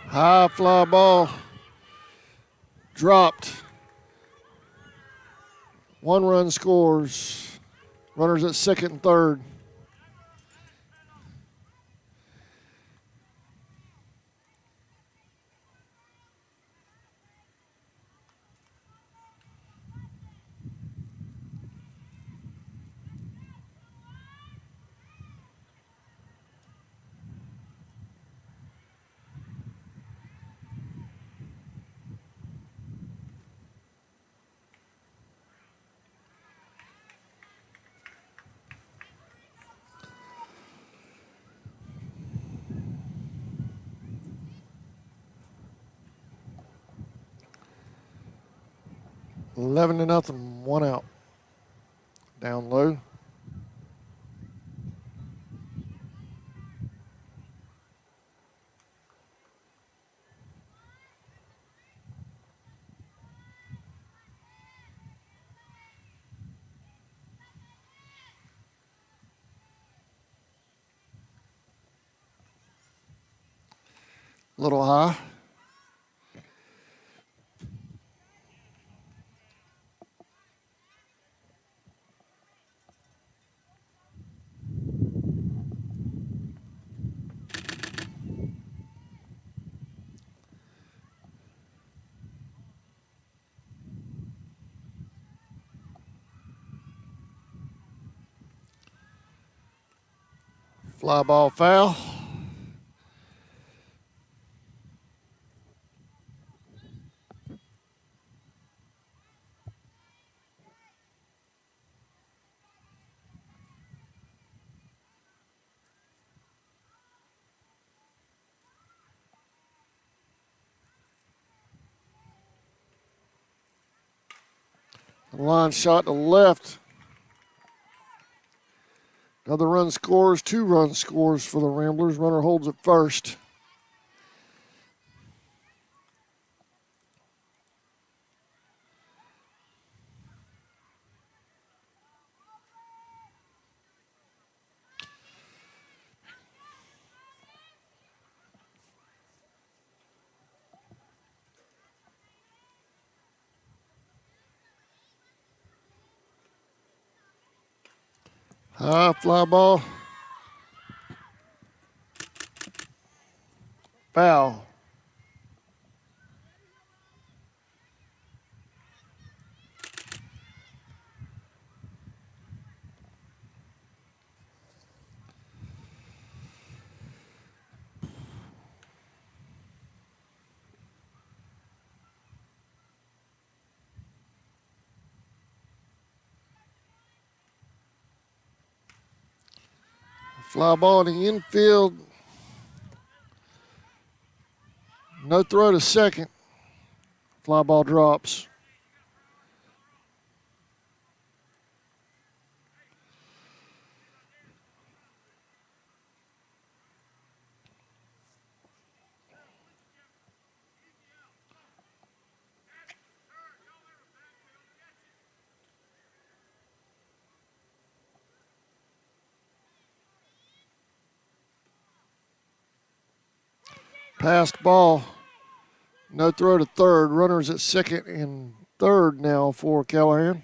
High fly ball. Dropped. One run scores. Runners at second and third. 11-0, 1 out. Down low. Little high. Fly ball foul. Line shot to left. Another run scores, 2 run scores for the Ramblers. Runner holds at first. High fly ball. Foul. Fly ball in the infield. No throw to second. Fly ball drops. Passed ball. No throw to third. Runners at second and third now for Callahan.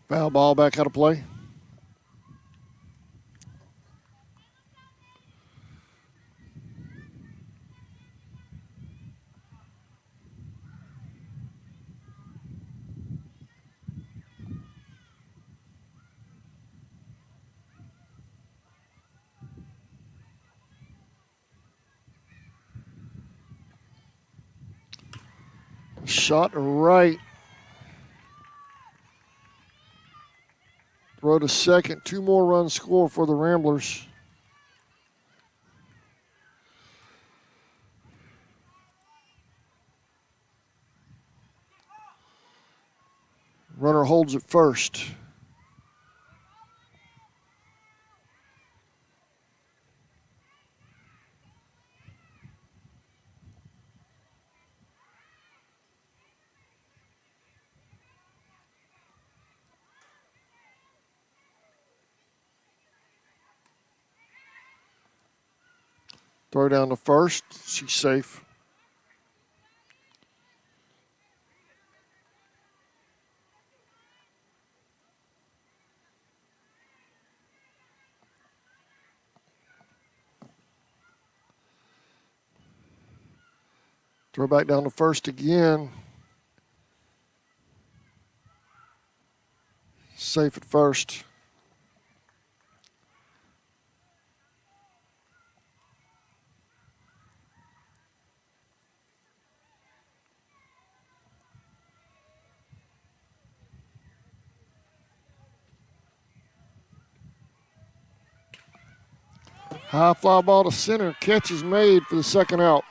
Foul ball back out of play. Shot right. Throw to second. 2 more runs score for the Ramblers. Runner holds at first. Throw down to first. She's safe. Throw back down to first again. Safe at first. High fly ball to center. Catch is made for the second out.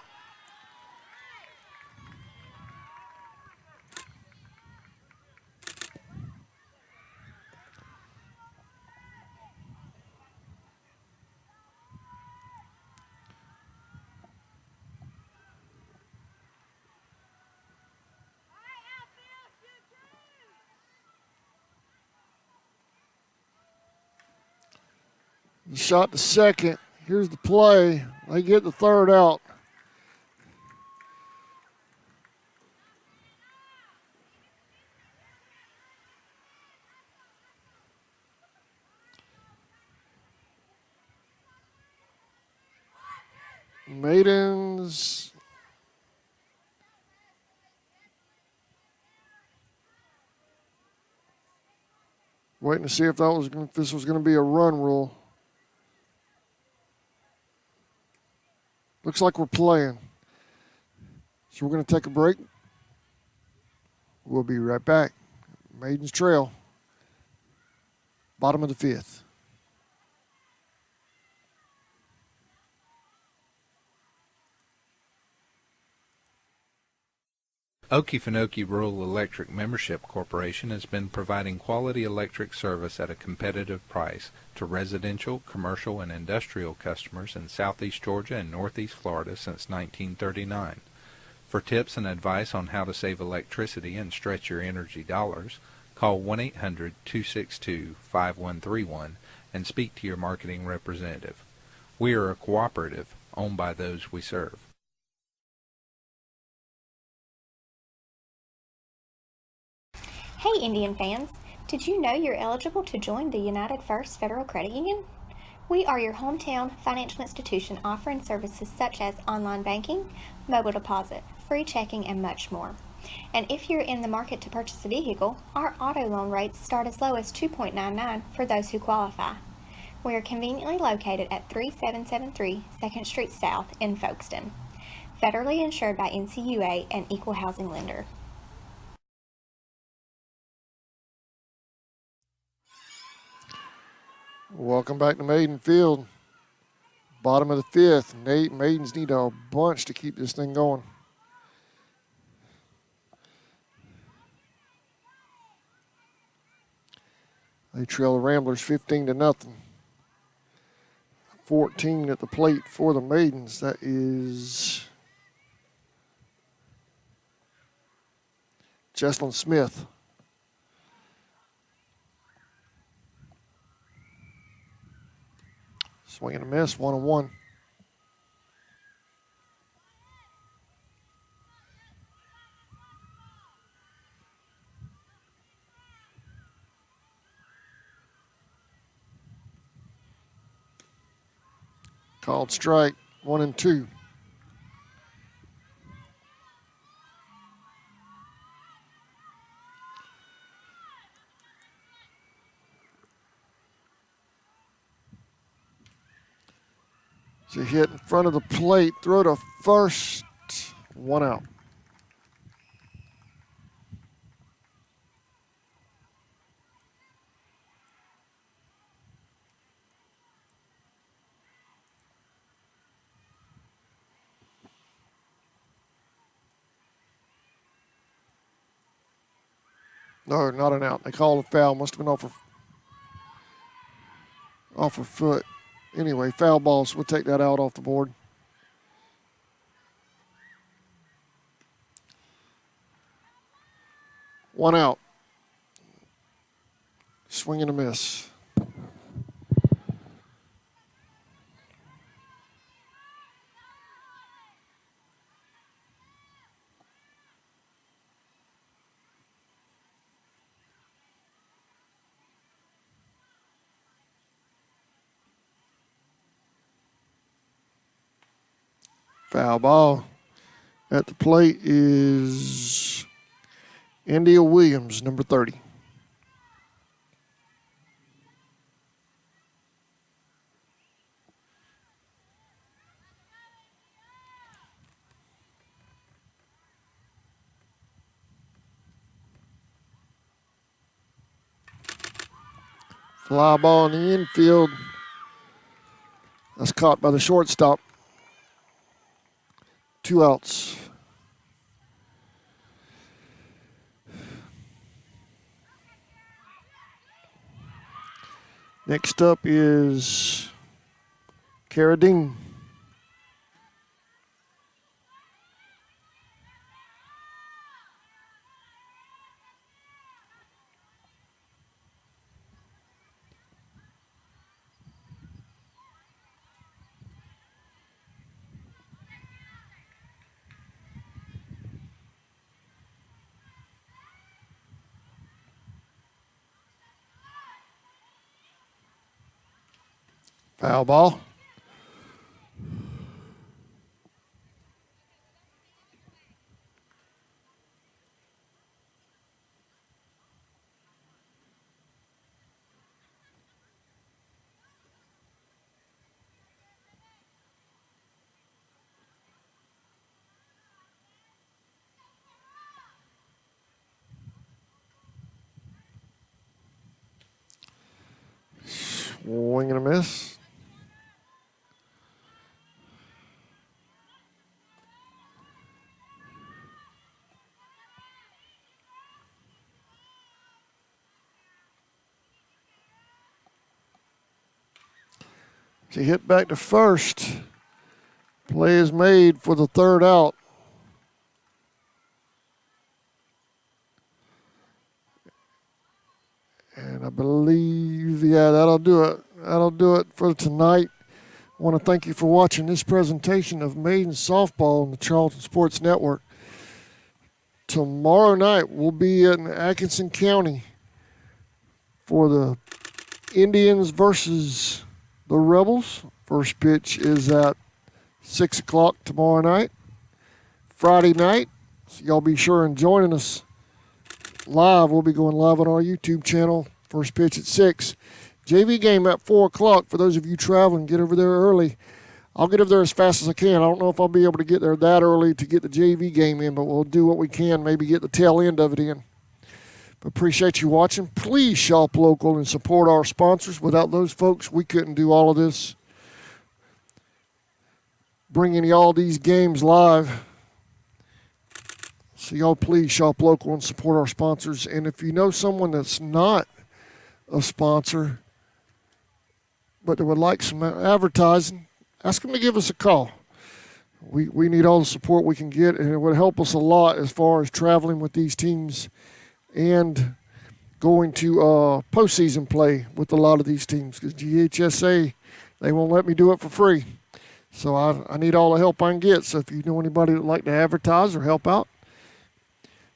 The shot to second. Here's the play. They get the third out. Maidens. Waiting to see if this was going to be a run rule. Looks like we're playing. So we're going to take a break. We'll be right back. Maidens trail. Bottom of the fifth. Okefenokee Rural Electric Membership Corporation has been providing quality electric service at a competitive price to residential, commercial, and industrial customers in southeast Georgia and northeast Florida since 1939. For tips and advice on how to save electricity and stretch your energy dollars, call 1-800-262-5131 and speak to your marketing representative. We are a cooperative owned by those we serve. Hey Indian fans, did you know you're eligible to join the United First Federal Credit Union? We are your hometown financial institution offering services such as online banking, mobile deposit, free checking, and much more. And if you're in the market to purchase a vehicle, our auto loan rates start as low as 2.99 for those who qualify. We are conveniently located at 3773 2nd Street South in Folkestone. Federally insured by NCUA and equal housing lender. Welcome back to Maidens Field. Bottom of the fifth. Maidens need a bunch to keep this thing going. They trail the Ramblers 15-0. 14 at the plate for the Maidens. That is Jesslyn Smith. Swing and a miss, 1-1. Called strike, 1-2. It's a hit in front of the plate. Throw to first. 1 out. No, not an out. They called a foul. Must have been off her foot. Anyway, foul ball, so we'll take that out off the board. One out. Swing and a miss. Foul ball. At the plate is India Williams, number 30. Fly ball in the infield. That's caught by the shortstop. 2 outs. Next up is Carradine. Foul ball. Swing and a miss. She hit back to first. Play is made for the 3rd out. And I believe, yeah, that'll do it. That'll do it for tonight. I want to thank you for watching this presentation of Maidens Softball on the Charlton Sports Network. Tomorrow night, we'll be in Atkinson County for the Indians versus the Rebels. First pitch is at 6 o'clock tomorrow night. Friday night, so y'all be sure and joining us live. We'll be going live on our YouTube channel. First pitch at 6. JV game at 4 o'clock. For those of you traveling, get over there early. I'll get over there as fast as I can. I don't know if I'll be able to get there that early to get the JV game in, but we'll do what we can, maybe get the tail end of it in. But appreciate you watching. Please shop local and support our sponsors. Without those folks, we couldn't do all of this. Bringing y'all these games live. So y'all please shop local and support our sponsors. And if you know someone that's not a sponsor, but they would like some advertising, ask them to give us a call. We need all the support we can get, and it would help us a lot as far as traveling with these teams and going to postseason play with a lot of these teams, because GHSA, they won't let me do it for free. So I need all the help I can get. So if you know anybody that would like to advertise or help out,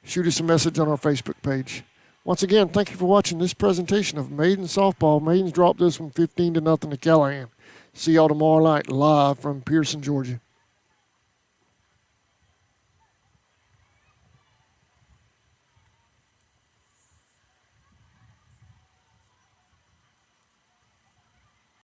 shoot us a message on our Facebook page. Once again, thank you for watching this presentation of Maidens Softball. Maidens dropped this one 15-0 to Callahan. See y'all tomorrow night live from Pearson, Georgia.